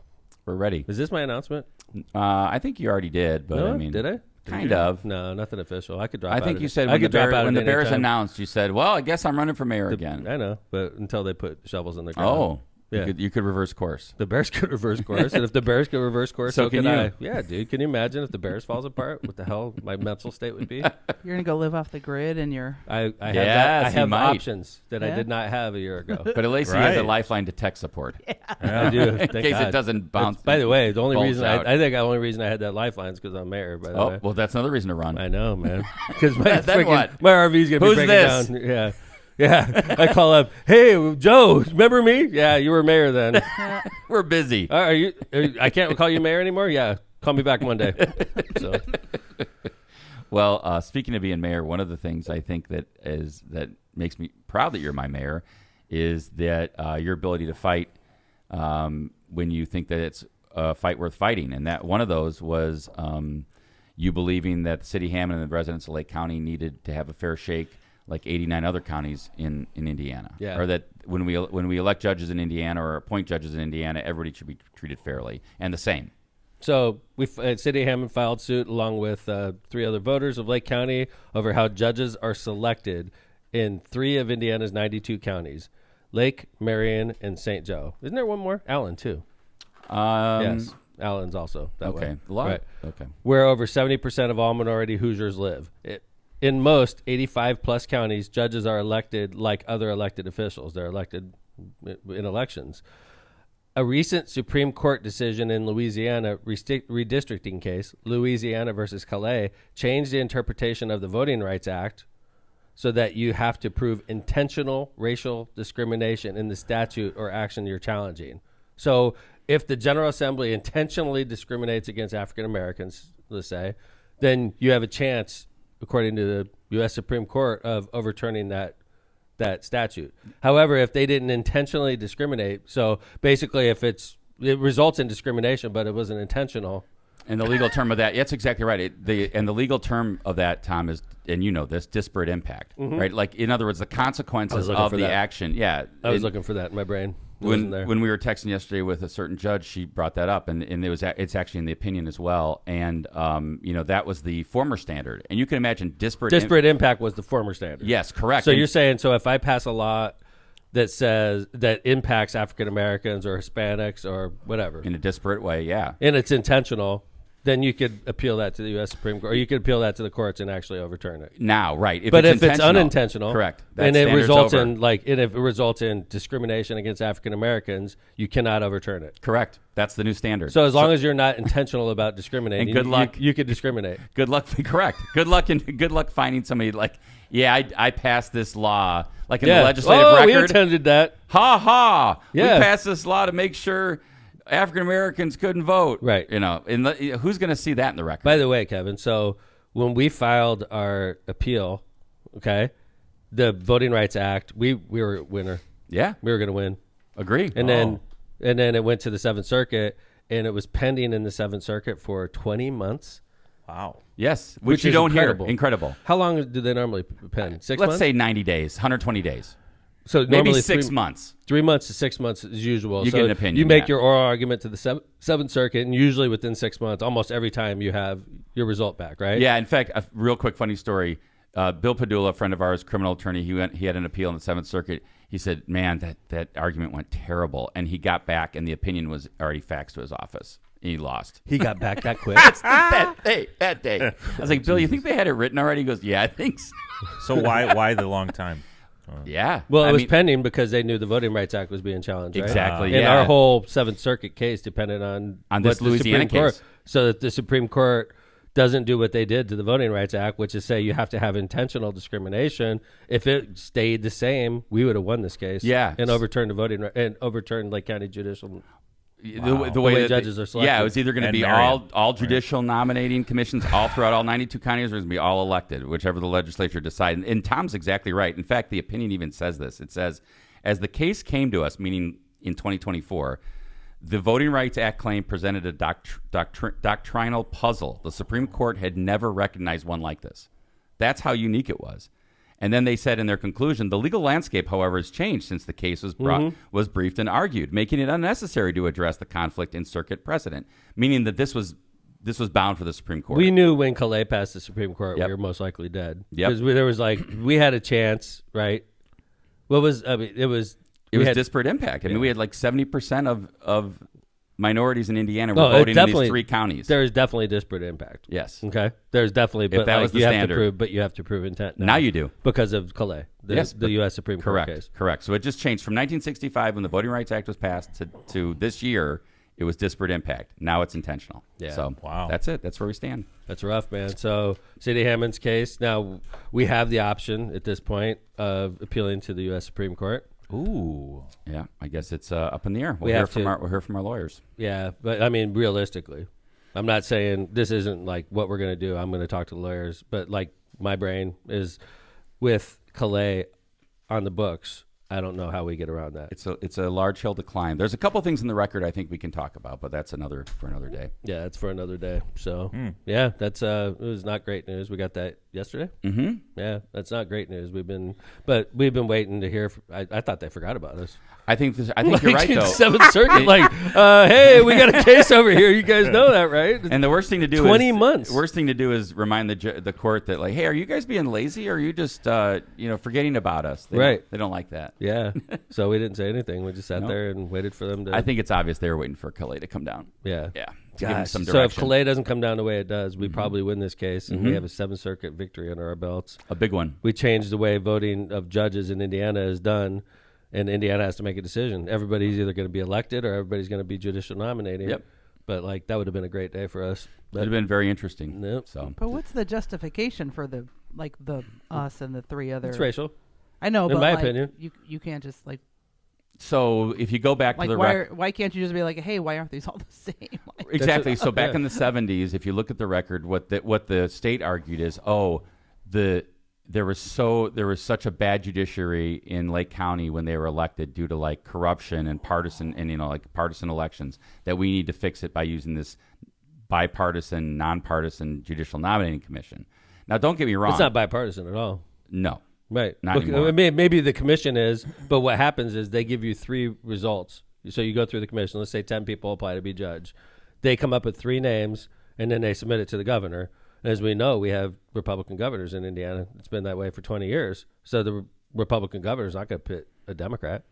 we're ready. is this my announcement? I think you already did, but No? I mean, Did I? Kind of. No, nothing official. I could drop. I out think at you it. said I could drop out when the at any Bears time. announced, you said, "Well, I guess I'm running for mayor again." I know, but until they put shovels in the ground. Oh, Yeah. you could reverse course. The Bears could reverse course, and if the Bears could reverse course, So so can could you. I. Yeah, dude. Can you imagine if the Bears falls apart? What the hell my mental state would be? You're gonna go live off the grid, and you're I have that. I Yes, you have might. options that I Yeah. did not have a year ago. But at least he has a Right. lifeline to tech support. I do. In Thank case God. it doesn't bounce. By the way, the only bulge reason out. I think the only reason I had that lifeline is because I'm mayor. By the Oh, way, well, that's another reason to run. I know, man. Because my Then what? my RV's gonna Who's be breaking this? down. Yeah, yeah. I call up. Hey, Joe, remember me? Yeah, you were mayor then. We're busy. I can't call you mayor anymore. Yeah, call me back Monday. So Well, speaking of being mayor, one of the things I think that makes me proud that you're my mayor is that your ability to fight when you think that it's a fight worth fighting, and that one of those was you believing that the city of Hammond and the residents of Lake County needed to have a fair shake, like 89 other counties in Indiana. Yeah. Or that when we elect judges in Indiana or appoint judges in Indiana, everybody should be treated fairly and the same. So City of Hammond filed suit along with 3 other voters of Lake County over how judges are selected in 3 of Indiana's 92 counties: Lake, Marion, and St. Joe. Isn't there one more? Allen too. Yes, Allen's also that way. Okay. A lot. Right. Okay. Where over 70% of all minority Hoosiers live. In most 85-plus counties, judges are elected like other elected officials. They're elected in elections. A recent Supreme Court decision in Louisiana redistricting case, Louisiana versus Calais, changed the interpretation of the Voting Rights Act so that you have to prove intentional racial discrimination in the statute or action you're challenging. So if the General Assembly intentionally discriminates against African Americans, let's say, then you have a chance, according to the U.S. Supreme Court, of overturning that statute. However, if they didn't intentionally discriminate, so basically if it results in discrimination, but it wasn't intentional. And the legal term of that, that's exactly right. The legal term of that, Tom, is, and you know this, disparate impact, right? Like, in other words, the consequences of the action. Yeah. I was looking for that in my brain. When we were texting yesterday with a certain judge, she brought that up, and it's actually in the opinion as well. And that was the former standard, and you can imagine disparate impact was the former standard. Yes, correct. So you're saying, so if I pass a law that says that impacts African Americans or Hispanics or whatever in a disparate way, yeah, and it's intentional, then you could appeal that to the U.S. Supreme Court, or you could appeal that to the courts and actually overturn it. Now, right? If If it's unintentional, correct, and it results in discrimination against African Americans, you cannot overturn it. Correct. That's the new standard. So as long as you're not intentional about discriminating, And good luck. you could discriminate. Good luck. Correct. Good luck finding somebody like, yeah, I passed this law, like in the legislative record. We intended that. Ha ha! Yeah. We passed this law to make sure African Americans couldn't vote. Right. Who's going to see that in the record? By the way, Kevin, so when we filed our appeal, okay, the Voting Rights Act, we were a winner. Yeah. We were going to win. Agree. And then it went to the 7th Circuit, and it was pending in the 7th Circuit for 20 months. Wow. Yes, Which you is don't incredible. hear. Incredible. How long do they normally pen? 6 months? Let's say 90 days, 120 days. So Maybe normally 6 months. 3 months to 6 months is usual. You so get an opinion, you make yeah. your oral argument to the 7th Circuit, and usually within 6 months, almost every time you have your result back, right? Yeah. In fact, a real quick funny story. Bill Padula, a friend of ours, criminal attorney, he had an appeal in the 7th Circuit. He said, "Man, that argument went terrible," and he got back, and the opinion was already faxed to his office. And he lost. He got back that quick. that day. I was like, "Bill, you think they had it written already?" He goes, "Yeah, I think so." So why the long time? Yeah. Well, I it was mean, pending because they knew the Voting Rights Act was being challenged, right? Exactly, And yeah. our whole 7th Circuit case depended on this what the Louisiana Supreme Court, case. so that the Supreme Court doesn't do what they did to the Voting Rights Act, which is say you have to have intentional discrimination. If it stayed the same, we would have won this case. Yeah. And overturned the voting and overturned Lake County judicial. the way that judges are selected. Yeah, it was either going to And be Marion. all judicial nominating commissions all throughout all 92 counties, or it was going to be all elected, whichever the legislature decided. And Tom's exactly right. In fact, the opinion even says this. It says, as the case came to us, meaning in 2024, the Voting Rights Act claim presented a doctrinal puzzle. The Supreme Court had never recognized one like this. That's how unique it was. And then they said in their conclusion, the legal landscape, however, has changed since the case was was briefed and argued, making it unnecessary to address the conflict in circuit precedent, meaning that this was bound for the Supreme Court. We knew when Calais passed the Supreme Court, Yep. we were most likely dead. Yep. Because there was we had a chance, right? It was disparate impact. I mean, we had 70% of minorities in Indiana were Oh, it voting in these definitely- 3 counties. There is definitely disparate impact. Yes. Okay. There's definitely, but that was the you have to standard. prove, but you have to prove intent. Now you do. because of Calais, the U.S. Supreme Court case. Correct. So it just changed from 1965 when the Voting Rights Act was passed to this year. It was disparate impact. Now it's intentional. Yeah. So Wow. that's it. That's where we stand. That's rough, man. So City Hammond's case. Now we have the option at this point of appealing to the U.S. Supreme Court. Ooh. Yeah, I guess it's up in the air. We We'll have to- hear from our lawyers. Yeah, but I mean, realistically, I'm not saying this isn't what we're going to do. I'm going to talk to the lawyers, but my brain is with Calais on the books. I don't know how we get around that. It's a large hill to climb. There's a couple things in the record I think we can talk about, but that's for another day. Yeah, that's for another day. So yeah, that's it was not great news. We got that yesterday. Mm-hmm. Yeah, that's not great news. We've been waiting to hear. I thought they forgot about us. I think you're right though. Seventh Circuit, hey, we got a case over here. You guys know that, right? And the worst thing to do 20 months. Worst thing to do is remind the court that hey, are you guys being lazy, or are you just forgetting about us? They don't like that. Yeah. So we didn't say anything. We just sat No. there and waited for them to. I think it's obvious they were waiting for Calais to come down. Yeah. Yeah. To give them Gosh. some So direction. if Calais doesn't come down the way it does, we probably win this case, and we have a Seventh Circuit victory under our belts. A big one. We changed the way voting of judges in Indiana is done, and Indiana has to make a decision. Everybody's either going to be elected or everybody's going to be judicial nominating. Yep. But that would have been a great day for us. It would have been very interesting. Yep. So But what's the justification for the us and the 3 other? It's racial. I know, in but my opinion. you can't just So if you go back to the why can't you just be hey, why aren't these all the same? exactly. So back in the 70s, if you look at the record, what the state argued is, there was such a bad judiciary in Lake County when they were elected due to corruption and partisan elections that we need to fix it by using this bipartisan, nonpartisan judicial nominating commission. Now, don't get me wrong. It's not bipartisan at all. No. Right. Not anymore. Maybe the commission is, but what happens is they give you 3 results. So you go through the commission. Let's say 10 people apply to be judge. They come up with 3 names, and then they submit it to the governor. And as we know, we have Republican governors in Indiana. It's been that way for 20 years. So the Republican governor is not going to pit a Democrat.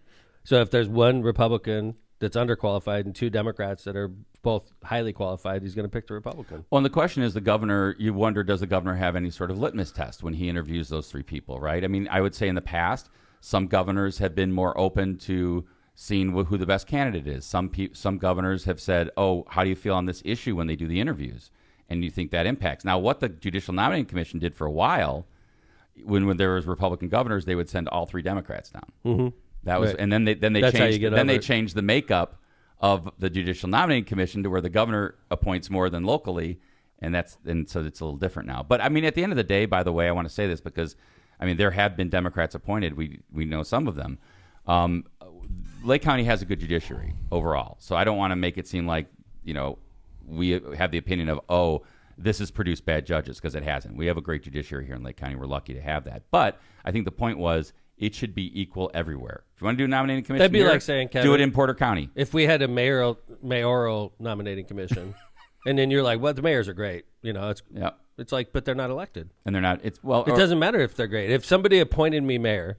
So if there's one Republican that's underqualified and 2 Democrats that are both highly qualified, he's going to pick the Republican. Well, and the question is, you wonder, does the governor have any sort of litmus test when he interviews those 3 people, right? I mean, I would say in the past, some governors have been more open to seeing who the best candidate is. Some governors have said, how do you feel on this issue when they do the interviews? And you think that impacts. Now, what the Judicial Nominating Commission did for a while, when there was Republican governors, they would send all 3 Democrats down. Mm-hmm. That was, right. And then they changed the makeup of the Judicial Nominating Commission to where the governor appoints more than locally, and so it's a little different now. But I mean, at the end of the day, by the way, I want to say this because I mean there have been Democrats appointed. We know some of them. Lake County has a good judiciary overall, so I don't want to make it seem like we have the opinion of this has produced bad judges, because it hasn't. We have a great judiciary here in Lake County. We're lucky to have that. But I think the point was, it should be equal everywhere. If you want to do a nominating commission, that'd be like saying, Kevin, do it in Porter County. If we had a mayoral nominating commission, and then you're like, well, the mayors are great. It's but they're not elected. And they're not. It doesn't matter if they're great. If somebody appointed me mayor,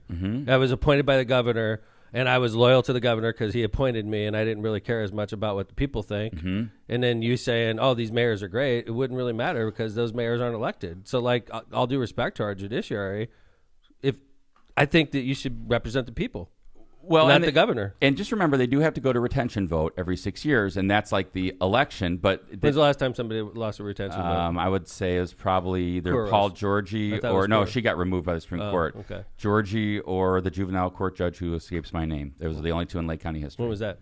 I was appointed by the governor, and I was loyal to the governor because he appointed me, and I didn't really care as much about what the people think. Mm-hmm. And then you saying, these mayors are great, it wouldn't really matter because those mayors aren't elected. So, all due respect to our judiciary, I think that you should represent the people, not the governor. And just remember, they do have to go to retention vote every 6 years, and that's like the election. But when's the last time somebody lost a retention vote? I would say it was probably either Kuros. Paul Georgie she got removed by the Supreme Court. Okay. Georgie or the juvenile court judge who escapes my name. Those are the only 2 in Lake County history. When was that?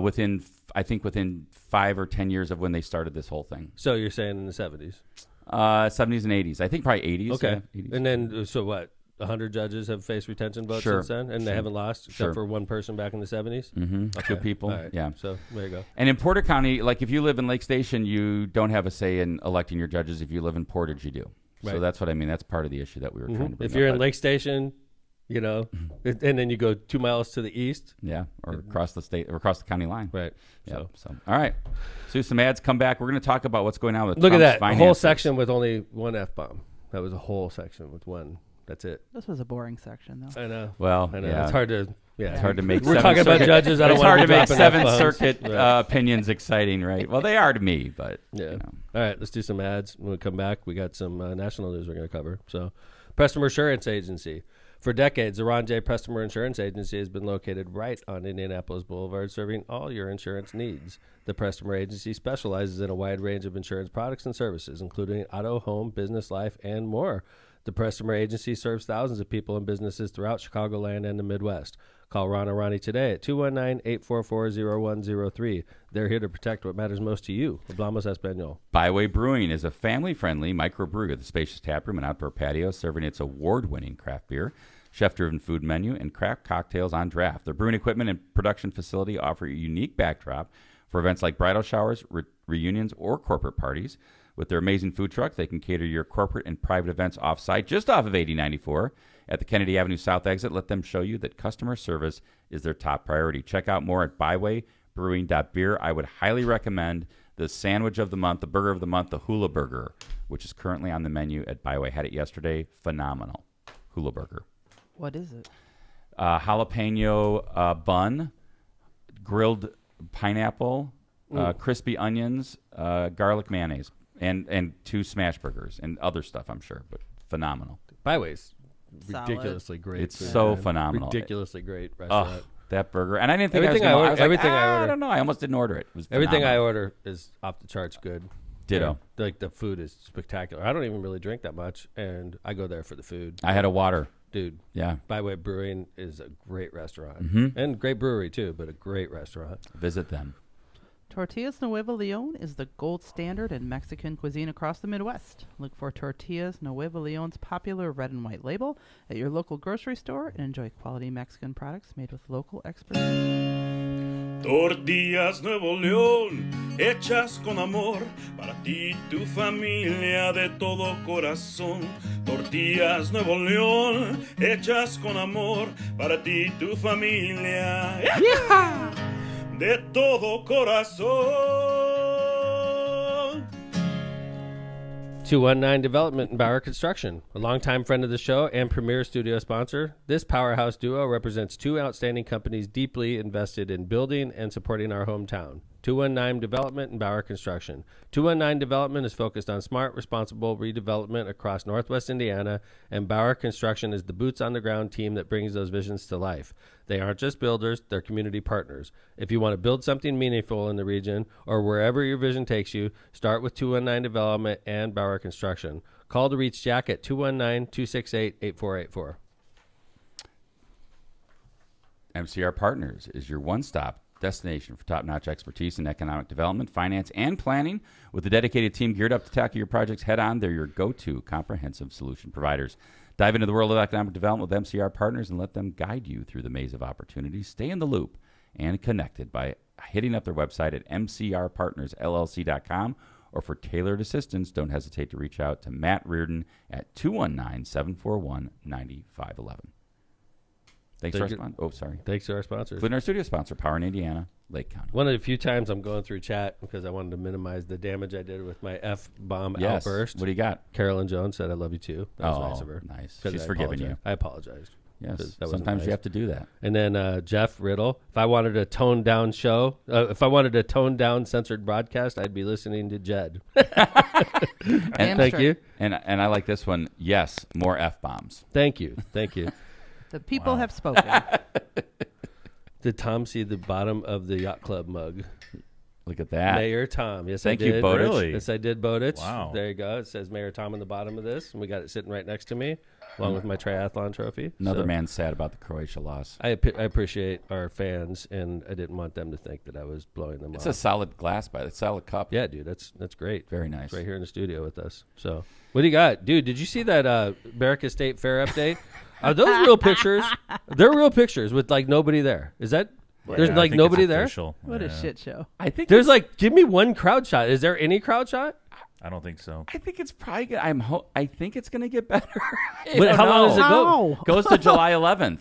Within I think within 5 or 10 years of when they started this whole thing. So you're saying in the 70s? 70s and 80s. I think probably 80s. Okay. Yeah, 80s. And then, so what? 100 judges have faced retention votes Sure. since then, and they haven't lost except for one person back in the 70s? Mm-hmm. Okay. 2 people. All right. Yeah. So there you go. And in Porter County, like if you live in Lake Station, you don't have a say in electing your judges. If you live in Portage, you do. Right. So that's what I mean. That's part of the issue that we were trying to bring If you're up. in Lake Station, you know, and then you go 2 miles to the east. Yeah, or across the state or across the county line. Right. Yep. So, all right. So some ads, come back. We're going to talk about what's going on with Look Trump's at that. A whole finances. section with only one F-bomb. That was a whole section with one. That's it. This was a boring section, though. I know. Well, I know. yeah. It's hard to. Yeah. It's hard to make. We're Seventh talking about Circuit- judges. I don't It's want hard to to make dropping Seventh F-bombs. Circuit Right. opinions exciting, right? Well, they are to me, but Yeah. You know. All right. Let's do some ads. When we come back, we got some national news we're going to cover. So, Preston Insurance Agency. For decades, the Ron J. Preston Insurance Agency has been located right on Indianapolis Boulevard, serving all your insurance needs. The Preston Agency specializes in a wide range of insurance products and services, including auto, home, business, life, and more. The Preston Agency serves thousands of people and businesses throughout Chicagoland and the Midwest. Call Ron or Ronnie today at 219-844-0103. They're here to protect what matters most to you. Hablamos Español. Byway Brewing is a family-friendly microbrewery with a spacious tap room and outdoor patio, serving its award-winning craft beer, chef-driven food menu, and craft cocktails on draft. Their brewing equipment and production facility offer a unique backdrop for events like bridal showers, reunions, or corporate parties. With their amazing food truck, they can cater your corporate and private events off-site just off of 8094 at the Kennedy Avenue South exit. Let them show you that customer service is their top priority. Check out more at bywaybrewing.beer. I would highly recommend the sandwich of the month, the burger of the month, the Hula Burger, which is currently on the menu at Byway. Had it yesterday. Phenomenal. Hula Burger. What is it? Jalapeno bun, grilled pineapple, crispy onions, garlic mayonnaise. And 2 smash burgers and other stuff, I'm sure, but phenomenal. Byways. Solid. Ridiculously great. It's food, so man. phenomenal. Ridiculously great restaurant. Oh, that burger. And I didn't think Everything I I was order- going to. everything I order. I don't know. I almost didn't order it. It was Everything I phenomenal. order is off the charts good. Ditto. Yeah, like the food is spectacular. I don't even really drink that much, and I go there for the food. I had a water. Dude, Yeah. Byway Brewing is a great restaurant. Mm-hmm. And great brewery, too, but a great restaurant. Visit them. Tortillas Nuevo Leon is the gold standard in Mexican cuisine across the Midwest. Look for Tortillas Nuevo Leon's popular red and white label at your local grocery store and enjoy quality Mexican products made with local experts. Tortillas Nuevo León, hechas con amor, para ti y tu familia de todo corazón. Tortillas Nuevo León, hechas con amor, para ti y tu familia. De todo corazón. 219 Development in Bauer Construction, a longtime friend of the show and premier studio sponsor. This powerhouse duo represents 2 outstanding companies deeply invested in building and supporting our hometown. 219 Development and Bauer Construction. 219 Development is focused on smart, responsible redevelopment across Northwest Indiana, and Bauer Construction is the boots-on-the-ground team that brings those visions to life. They aren't just builders, they're community partners. If you want to build something meaningful in the region or wherever your vision takes you, start with 219 Development and Bauer Construction. Call to reach Jack at 219-268-8484. MCR Partners is your one-stop destination for top-notch expertise in economic development, finance, and planning. With a dedicated team geared up to tackle your projects head-on, they're your go-to comprehensive solution providers. Dive into the world of economic development with MCR Partners and let them guide you through the maze of opportunities. Stay in the loop and connected by hitting up their website at mcrpartnersllc.com, or for tailored assistance, don't hesitate to reach out to Matt Reardon at 219-741-9511. Thanks to our sponsor. Oh, sorry. Thanks to our sponsors. Including our studio sponsor, Power in Indiana, Lake County. One of the few times I'm going through chat because I wanted to minimize the damage I did with my F-bomb Yes. outburst. What do you got? Carolyn Jones said, I love you too. That was nice of her. Nice. 'Cause She's I forgiven you. apologized. I apologized. Yes. 'Cause that wasn't Sometimes nice. you have to do that. And then Jeff Riddle, if I wanted a toned down show, if I wanted a toned down censored broadcast, I'd be listening to Jed. Damn Thank straight. you. And I like this one. Yes, more F-bombs. Thank you. Thank you. The people have spoken. Did Tom see the bottom of the yacht club mug? Look at that. Mayor Tom. Yes, Thank I did. you, Bowditch. Really? Yes, I did, Bowditch. Wow. There you go. It says Mayor Tom on the bottom of this, and we got it sitting right next to me, along with my triathlon trophy. Another So man sad about the Croatia loss. I appreciate our fans, and I didn't want them to think that I was blowing them It's off. a solid glass by the solid cup. Yeah, dude, that's great. Very nice. It's right here in the studio with us. So, what do you got, dude? Did you see that America State Fair update? Are those real pictures? They're real pictures with like nobody there. Is that? There's Yeah, I like think nobody it's there. official. What a Yeah. shit show. I think There's like, give me one crowd shot. Is there any crowd shot? I don't think so. I think it's probably good. I think it's going to get better. How long does it go? How? Goes to July 11th.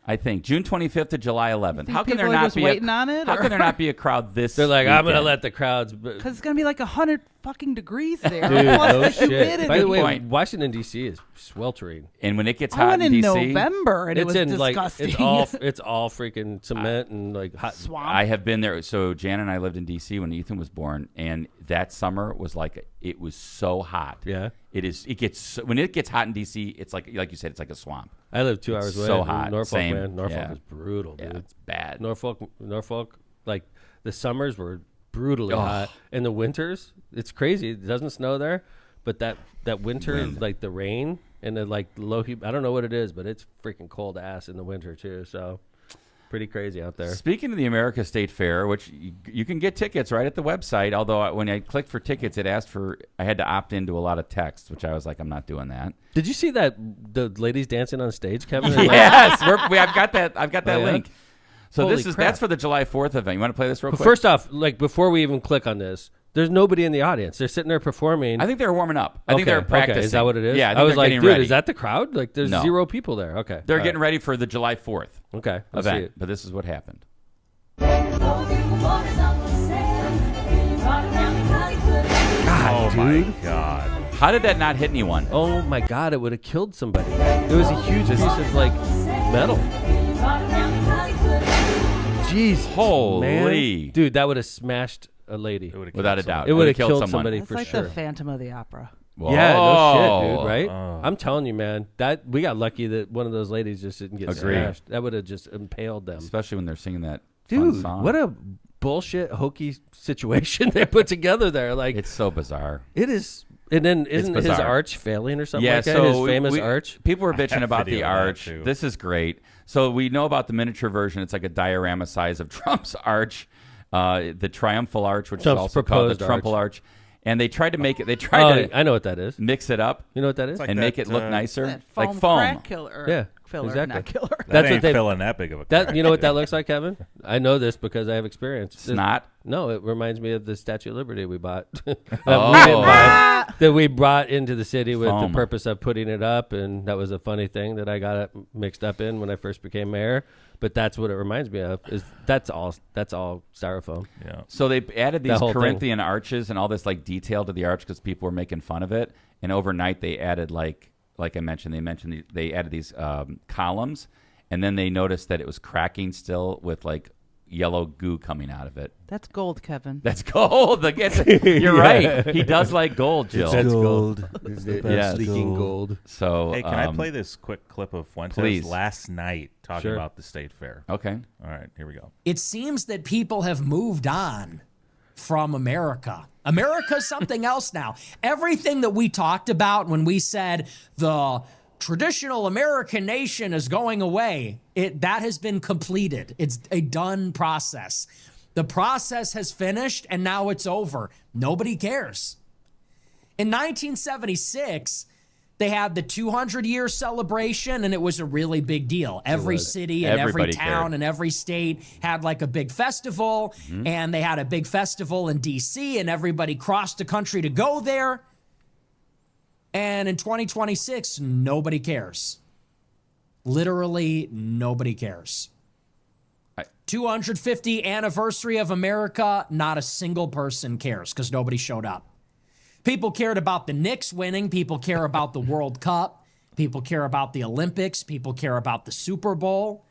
I think June 25th to July 11th. Think How can people there are not just be waiting on it, How or- can there not be a crowd this? They're like, I'm gonna weekend? let the crowds. Because it's going to be like 100 fucking degrees there. Dude, Plus no the shit. humidity. By the way, Point. Washington D.C. is sweltering. And when it gets I hot went in in DC, November, and it It's was in disgusting. like it's all freaking cement and like hot. Swamp. I have been there. So Jan and I lived in DC when Ethan was born, and that summer was like it was so hot. Yeah. It is. It gets when it gets hot in DC. It's like you said. It's like a swamp. I live 2 hours away. so in hot. Norfolk, Same. man. Norfolk Yeah. is brutal, dude. Yeah, it's bad. Norfolk, like the summers were brutally Oh. hot, and the winters, it's crazy. It doesn't snow there, but that winter, Wind. like the rain and the like low heat. I don't know what it is, but it's freaking cold ass in the winter too. So pretty crazy out there. Speaking of the America State Fair, which you can get tickets right at the website, although when I clicked for tickets, it asked I had to opt into a lot of text, which I was like, I'm not doing that. Did you see that the ladies dancing on stage, Kevin? Yes, I've got that. I've got that Oh, yeah? link. So Holy that's crap. for the July 4th event. You want to play this real quick? First off, like before we even click on this, there's nobody in the audience. They're sitting there performing. I think they were warming up. I think they were practicing. Okay. Is that what it is? Yeah, I, think I was they're like, getting dude, ready. is that the crowd? Like, there's No. 0 people there. Okay, They're All getting ready for the July 4th right. Okay, let's see event. it. But this is what happened. Oh my God. How did that not hit anyone? Oh my God, it would have killed somebody. It was a huge piece of like metal. Jeez, Holy. man. Dude, that would have smashed a lady. It would've Without killed a doubt. It would have killed killed someone. somebody That's for like sure. the Phantom of the Opera. Whoa. Yeah, no shit, dude. Right? Oh. I'm telling you, man. That we got lucky that one of those ladies just didn't get Agreed. smashed. That would have just impaled them. Especially when they're singing that fun Dude, song. what a bullshit hokey situation they put together there. Like It's so bizarre. it is. And then isn't his bizarre. arch failing or something Yeah, like that? so His famous arch. People were bitching have about the video of that, arch. too. This is great. So we know about the miniature version. It's like a diorama size of Trump's arch, the triumphal arch, which Trump's is also called the proposed Trumpal arch. And they tried to make it. They Oh, tried to I know what that is. mix it up You know what that is? like and that, make it look nicer, That like foam foam. crack killer. Yeah, Filler, exactly. not killer. That That's ain't what they. filling that big of a That crack. you know what that looks like, Kevin? I know this because I have experience. Snot. No, it reminds me of the Statue of Liberty we bought. that Oh. we didn't buy, that we brought into the city with Foam. the purpose of putting it up, and that was a funny thing that I got it mixed up in when I first became mayor. But that's what it reminds me of. Is that's all styrofoam. Yeah. So they added these whole thing. Corinthian arches and all this like detail to the arch because people were making fun of it. And overnight they added like I mentioned, they added these columns, and then they noticed that it was cracking still with like yellow goo coming out of it. That's gold, Kevin. That's gold. You're right. He does like gold, Jill. That's gold. It's the Yes. leaking gold. So Hey, can I play this quick clip of Fuentes please. last night talking Sure. about the state fair? Okay. All right, here we go. It seems that people have moved on from America. America's something else now. Everything that we talked about when we said the traditional American nation is going away, that has been completed. It's a done process. The process has finished and now it's over. Nobody cares. In 1976, they had the 200-year celebration, and it was a really big deal. Every city and every Everybody town cared. and every state had like a big festival, and they had a big festival in D.C., and everybody crossed the country to go there. And in 2026, nobody cares. Literally, nobody cares. 250 anniversary of America, not a single person cares because nobody showed up. People cared about the Knicks winning. People care about the World Cup. People care about the Olympics. People care about the Super Bowl.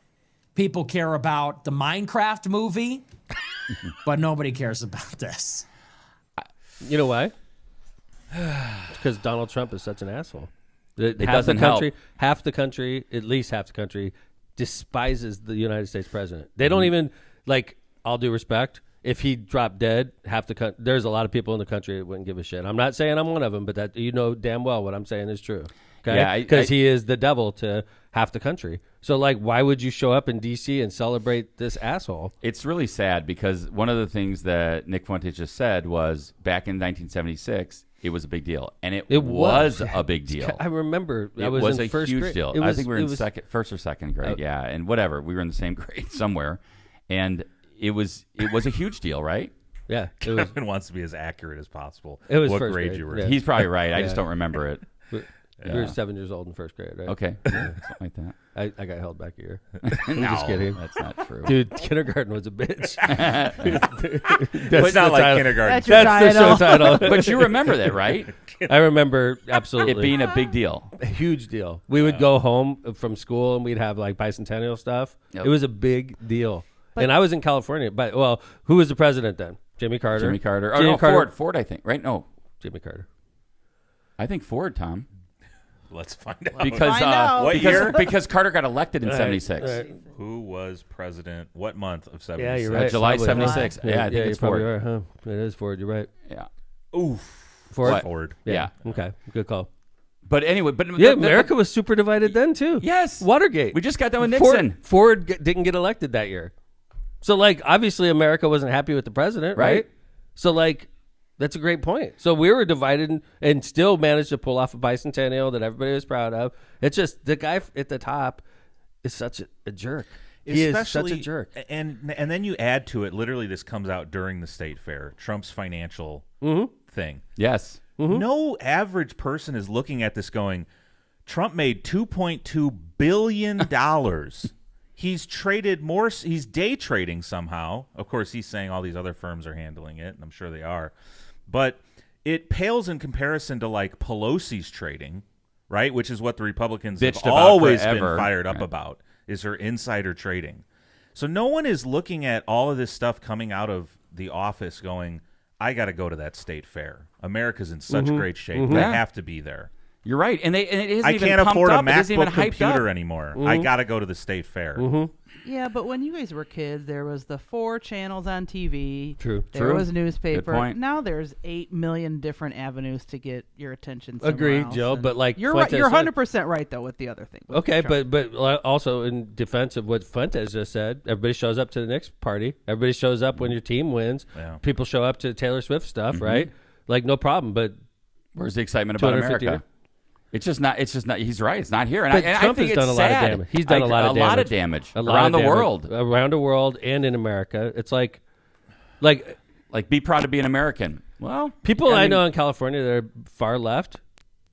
People care about the Minecraft movie. But nobody cares about this. You know why? Because Donald Trump is such an asshole. It doesn't help. Half the country, at least half the country, despises the United States president. They don't even, like, all due respect, if he dropped dead, there's a lot of people in the country that wouldn't give a shit. I'm not saying I'm one of them, but that damn well what I'm saying is true. Okay, Yeah, because he is the devil to half the country. So like, why would you show up in D.C. and celebrate this asshole? It's really sad because one of the things that Nick Fuentes just said was back in 1976, it was a big deal, and it was a big deal. I remember. It I was in a first huge grade. deal. I think we were in first or second grade, yeah, and whatever. We were in the same grade somewhere, and it was a huge deal, right? Yeah, it was. Kevin wants to be as accurate as possible. It was what first grade grade, you were yeah. in. He's probably right. I just don't remember it. We were 7 years old in first grade, right? Okay, something like that. I got held back a year. No, just kidding. That's not true. Dude, kindergarten was a bitch. It's not like kindergarten. That's your That's the show title. But you remember that, right? I remember absolutely It being a big deal. a huge deal. We would go home from school and we'd have like bicentennial stuff. Yep. It was a big deal. And I was in California. But who was the president then? Jimmy Carter. Jimmy Carter. Oh, Jimmy no, Carter. Ford, I think. Right? No, Jimmy Carter. I think Ford, Tom. Let's find out. Because Find out. What year? because Carter got elected in Right, 76. right. Who was president? What month of 76? Yeah, you're right. July Probably. 76. Yeah, I think you're it's probably Ford. right, huh? It is Ford. You're right. Yeah. Oof. Ford. What? Ford. Yeah. Okay. Good call. But anyway, Yeah, America was super divided then too. Yes. Watergate. We just got done with Nixon. Ford didn't get elected that year. So like obviously America wasn't happy with the president, right? So like that's a great point. So we were divided and still managed to pull off a bicentennial that everybody was proud of. It's just the guy at the top is such a jerk. He is such a jerk. And then you add to it, literally this comes out during the state fair, Trump's financial thing. Yes. No average person is looking at this going, Trump made $2.2 billion. He's traded more. He's day trading somehow. Of course, he's saying all these other firms are handling it, and I'm sure they are. But it pales in comparison to like Pelosi's trading, right? Which is what the Republicans Bitched have about always forever. been fired up Right. about, is her insider trading. So no one is looking at all of this stuff coming out of the office going, I got to go to that state fair. America's in such great shape. I have to be there. You're right. And it isn't I even can't pumped afford a up. It isn't even MacBook hyped computer up. anymore. I got to go to the state fair. Yeah, but when you guys were kids, there was the 4 channels on TV. True. There was newspaper. Good point. Now there's 8 million different avenues to get your attention. Agreed, else. Joe. And But like you're right. Fuentes You're said- 100% right though with the other thing. with Okay, Trump. but also in defense of what Fuentes just said, everybody shows up to the next party. Everybody shows up when your team wins. Yeah. People show up to Taylor Swift stuff, right? Like no problem. But Where's the excitement about 250 America? It's just not. He's right. It's not here. And But I Trump think has done it's a lot of sad. damage. He's done a lot of damage a lot around of the damage. world. Around the world and in America. It's like Like, be proud to be an American. Well, people I mean, know in California that are far left,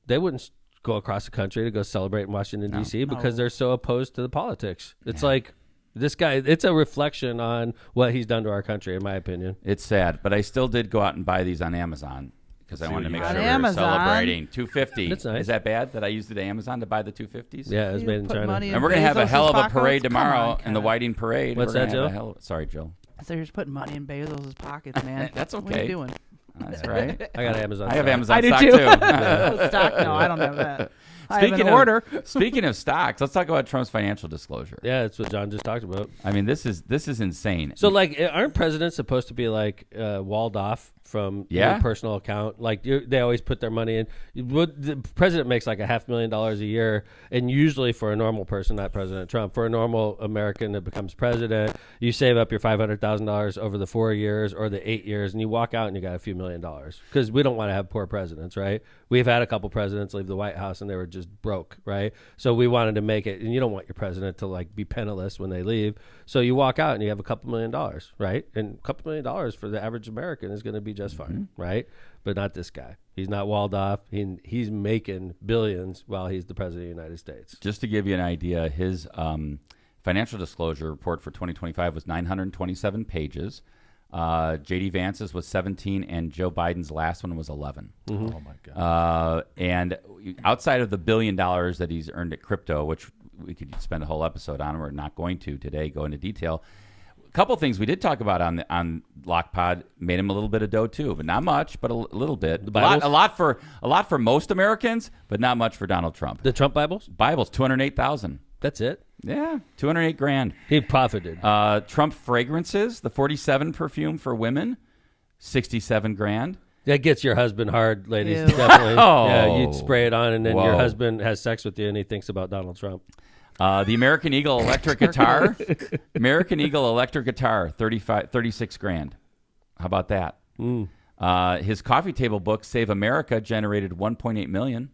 they wouldn't go across the country to go celebrate in Washington, D.C. because they're so opposed to the politics. It's like this guy, it's a reflection on what he's done to our country, in my opinion. It's sad, but I still did go out and buy these on Amazon because I wanted to make On sure we were Amazon. celebrating 250. That's nice. Is that bad that I used the Amazon to buy the 250s? Yeah, it was You made in put China. money in And we're going to have a Bezos's hell of a pockets? parade Come tomorrow on, in the Ken. Whiting Parade. What's We're gonna that, have a Joe? hell of- Sorry, Joe. So you're just putting money in Bezos' pockets, man. That's What are okay. you doing? That's right. I got Amazon. I have stock. Amazon I do stock too. Stock? No, I don't have that. I have an order. Speaking of stocks, let's talk about Trump's financial disclosure. Yeah, that's what John just talked about. I mean, this is insane. So, like, aren't presidents supposed to be like walled off from your personal account? Like, they always put their money in. The president makes like $500,000 a year, and usually for a normal person, not President Trump, for a normal American that becomes president, you save up your $500,000 over the 4 years or the 8 years, and you walk out and you got a few $1 million because we don't want to have poor presidents, right? We've had a couple presidents leave the White House and they were just broke, right? So we wanted to make it, and you don't want your president to like be penniless when they leave. So you walk out and you have a couple $1 million, right? And a couple $1 million for the average American is going to be just fine, right? But not this guy. He's not walled off. He's making billions while he's the president of the United States. Just to give you an idea, his financial disclosure report for 2025 was 927 pages. J.D. Vance's was 17, and Joe Biden's last one was 11. Oh, my God. And outside of the $1 billion that he's earned at crypto, which we could spend a whole episode on, we're not going to today go into detail. A couple things we did talk about on LockPod made him a little bit of dough too, but not much, but a little bit. A lot for most Americans, but not much for Donald Trump. The Trump Bibles? Bibles, 208,000. That's it? Yeah, $208,000. He profited. Trump fragrances, the 47 perfume for women, $67,000. That gets your husband hard, ladies. Ew. Definitely. Oh. Yeah, you'd spray it on, and then your Whoa. husband has sex with you, and he thinks about Donald Trump. The American Eagle electric guitar. American Eagle electric guitar, $36,000. How about that? His coffee table book, Save America, generated $1.8 million.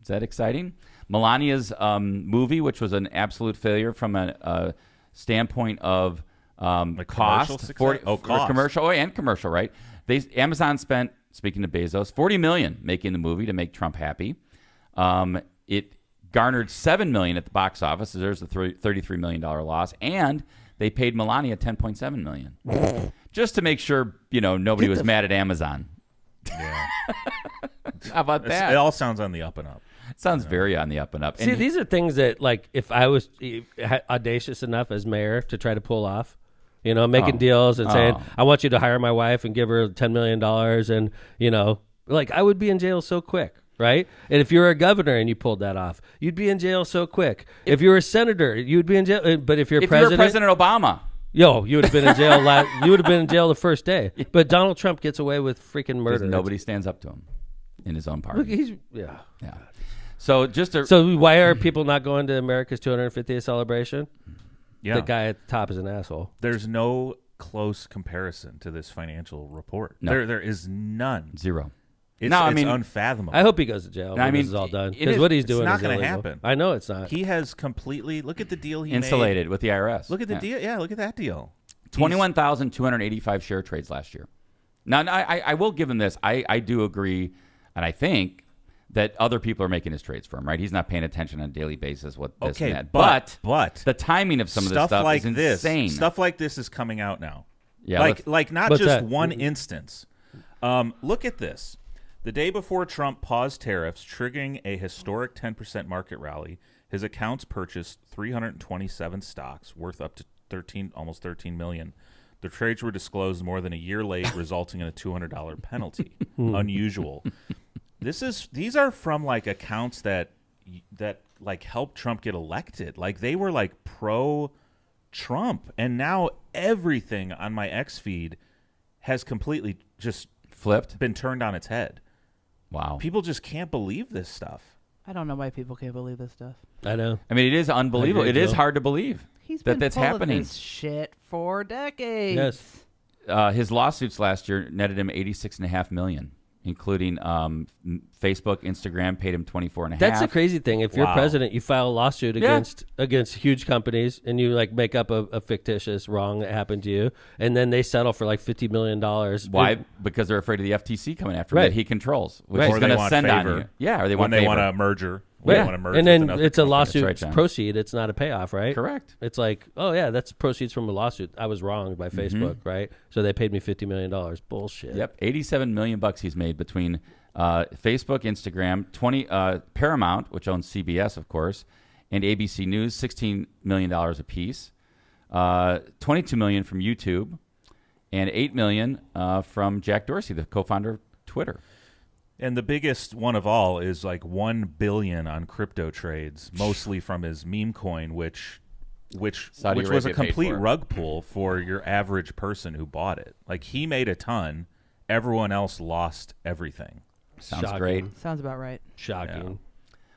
Is that exciting? Melania's movie, which was an absolute failure from a standpoint of cost. Cost. Commercial, and commercial, right? Amazon spent, speaking of Bezos, $40 million making the movie to make Trump happy. It garnered $7 million at the box office. So there's a $33 million loss, and they paid Melania $10.7 million just to make sure nobody was mad at Amazon. Yeah. How about that? It all sounds on the up and up. It sounds very on the up and up. See, these are things that, like, if I was audacious enough as mayor to try to pull off, making deals and saying, I want you to hire my wife and give her $10 million. And, like, I would be in jail so quick, right? And if you're a governor and you pulled that off, you'd be in jail so quick. If you're a senator, you'd be in jail. But if you're President Obama. you would have been in jail. You would have been in jail the first day. But Donald Trump gets away with freaking murder. Nobody stands up to him in his own party. Look, Yeah. So So why are people not going to America's 250th celebration? Yeah. The guy at the top is an asshole. There's no close comparison to this financial report. No. There is none. Zero. It's unfathomable. I hope he goes to jail when this is all done. Because what he's doing not is going to illegal. happen. I know it's not. He has completely look at the deal he Insulated made. with the IRS. Look at the deal. Yeah, look at that deal. 21,285 share trades last year. Now, I will give him this. I do agree, and I think that other people are making his trades for him, right? He's not paying attention on a daily basis what this and that. But the timing of some of this stuff like is insane. Stuff like this is coming out now. Yeah, like not what's just that? one instance. Look at this. The day before Trump paused tariffs, triggering a historic 10% market rally, his accounts purchased 327 stocks worth up to almost $13 million. The trades were disclosed more than a year late, resulting in a $200 penalty. Unusual. These are from like accounts that like helped Trump get elected. Like they were like pro Trump, and now everything on my X feed has completely just flipped, been turned on its head. Wow. People just can't believe this stuff. I don't know why people can't believe this stuff. I know. I mean, it is unbelievable. I agree, It is Joe. hard to believe He's that been that's full happening. of this shit for decades. Yes. His lawsuits last year netted him $86.5 million, including Facebook, Instagram paid him $24.5. That's the crazy thing. If you're Wow. president, you file a lawsuit against huge companies, and you like make up a fictitious wrong that happened to you, and then they settle for like $50 million. Why? Because they're afraid of the FTC coming after him Right. that he controls, which Right. is Or going they to want send favor. on you. Yeah, or they When want they favor. want to merger. Right. They want to merge And with then another it's a company. lawsuit right, John. proceed. It's not a payoff, right? Correct. It's like, oh yeah, that's proceeds from a lawsuit. I was wronged by Facebook, right? So they paid me $50 million. Bullshit. Yep, $87 million he's made between Facebook, Instagram, Paramount, which owns CBS, of course, and ABC News, $16 million apiece, $22 million from YouTube, and $8 million from Jack Dorsey, the co-founder of Twitter. And the biggest one of all is like $1 billion on crypto trades, mostly from his meme coin, which Saudi was a Arabia paid complete for. rug pull for your average person who bought it. Like he made a ton, everyone else lost everything. Sounds Shocking. great. Sounds about right. Shocking.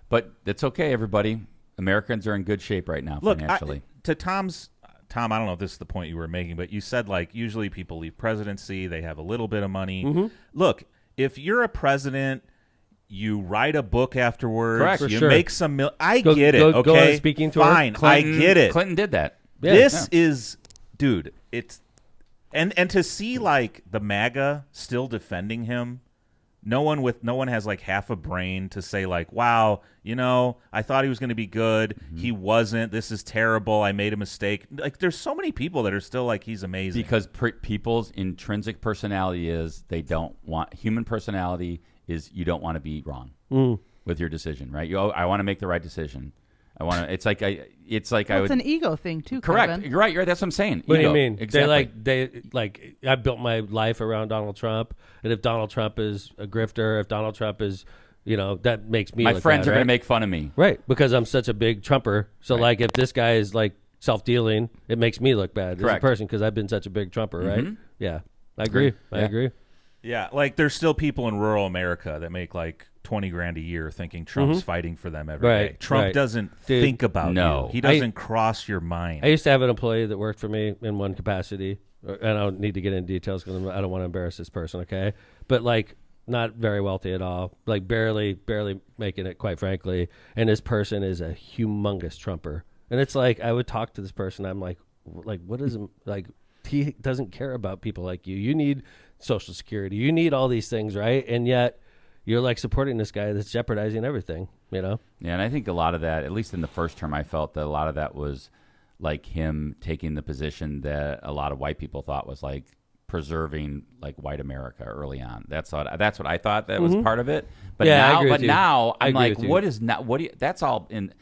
But it's okay, everybody. Americans are in good shape right now Look, financially. Tom, I don't know if this is the point you were making, but you said like usually people leave presidency, they have a little bit of money. Mm-hmm. Look, if you're a president, you write a book afterwards, Correct. For you sure. make some I Go- get it, go- go on okay? a speaking tour. Fine, I get it. Clinton did that. Yeah. This is, dude, it's and to see like the MAGA still defending him. No one has like half a brain to say like, wow, I thought he was going to be good. He wasn't. This is terrible. I made a mistake. Like there's so many people that are still like, he's amazing. Because people's intrinsic personality is they don't want human personality is you don't want to be wrong with your decision, right? I want to make the right decision. I want to. It's like I Well, would. it's an ego thing too. Correct. Kevin. You're right. That's what I'm saying. What do you Ego. mean? Exactly. They I built my life around Donald Trump, and if Donald Trump is a grifter, if Donald Trump is that makes me My look friends bad, are going right? to make fun of me. Right, because I'm such a big Trumper. So, Right. like, if this guy is, like, self-dealing, it makes me look bad as a Correct. person because I've been such a big Trumper, right? Mhm. Yeah, I agree. I Yeah. agree. Yeah, like there's still people in rural America that make like 20 grand a year thinking Trump's fighting for them every day. Right, Trump right. doesn't Dude, think about no. you. He doesn't cross your mind. I used to have an employee that worked for me in one capacity, and I don't need to get into details because I don't want to embarrass this person, okay? But, like, not very wealthy at all, like barely making it, quite frankly. And this person is a humongous Trumper. And it's like, I would talk to this person. I'm like, what is, like, he doesn't care about people like you. You need Social Security. You need all these things, right? And yet you're, like, supporting this guy that's jeopardizing everything, Yeah, and I think a lot of that, at least in the first term, I felt that a lot of that was like him taking the position that a lot of white people thought was like preserving like white America early on. That's what I thought that was part of it. But Yeah, I now, agree with you. now I I'm agree like, with you. what is not? What do you? That's all in.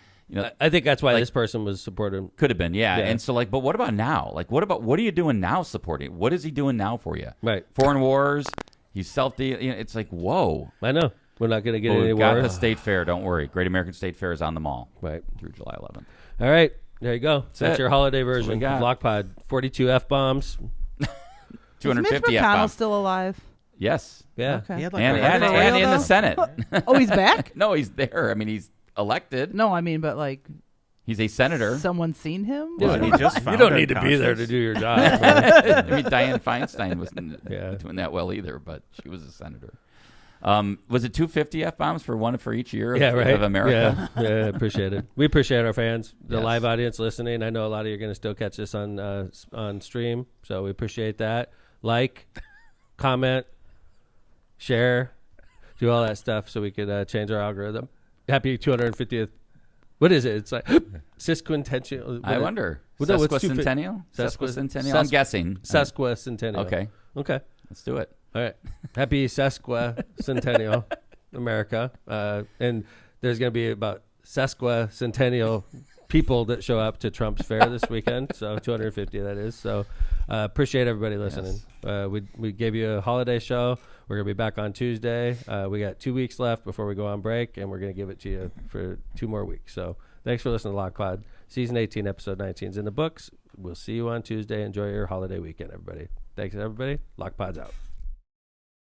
I think that's why like- this person was supporting. Could have been, yeah. Yeah. And so, like, but what about now? Like, what are you doing now supporting? What is he doing now for you? Right. Foreign wars. He's it's like, whoa. I know. We're not going to get Well, any we've got war. the state fair. Don't worry. Great American State Fair is on the mall Right. through July 11th. All right. There you go. That's it. your holiday That's what version we got. of Block Pod. 42 F-bombs. Is 250 Mitch McConnell F-bombs. still alive? Yes. Yeah. Okay. He had like And, a and, heart and attack. in the though? Senate. Oh, he's back? No, he's there. I mean, he's elected. No, I mean, but like, He's a senator. someone seen him? Well, he just You found don't need to be there unconscious. to do your job. I mean, Dianne Feinstein wasn't Yeah. doing that well either, but she was a senator. Was it 250 F-bombs for one for each year Yeah, right. of America? Yeah, appreciate it. We appreciate our fans, the Yes. live audience listening. I know a lot of you are going to still catch this on stream, so we appreciate that. Like, comment, share, do all that stuff so we could change our algorithm. Happy 250th. What is it? It's like sesquicentennial. I wonder. Well, no, what's Sesquicentennial? Sesquicentennial? I'm guessing. Sesquicentennial. Okay. Okay. Let's do it. All right. Happy Sesquicentennial, America. And there's going to be about Sesquicentennial people that show up to Trump's fair this weekend. So 250, that is. So appreciate everybody listening. We gave you a holiday show. We're going to be back on Tuesday. We got 2 weeks left before we go on break, and we're going to give it to you for 2 more weeks. So thanks for listening to Lock Pod. Season 18, Episode 19 is in the books. We'll see you on Tuesday. Enjoy your holiday weekend, everybody. Thanks, everybody. Lock Pod's out.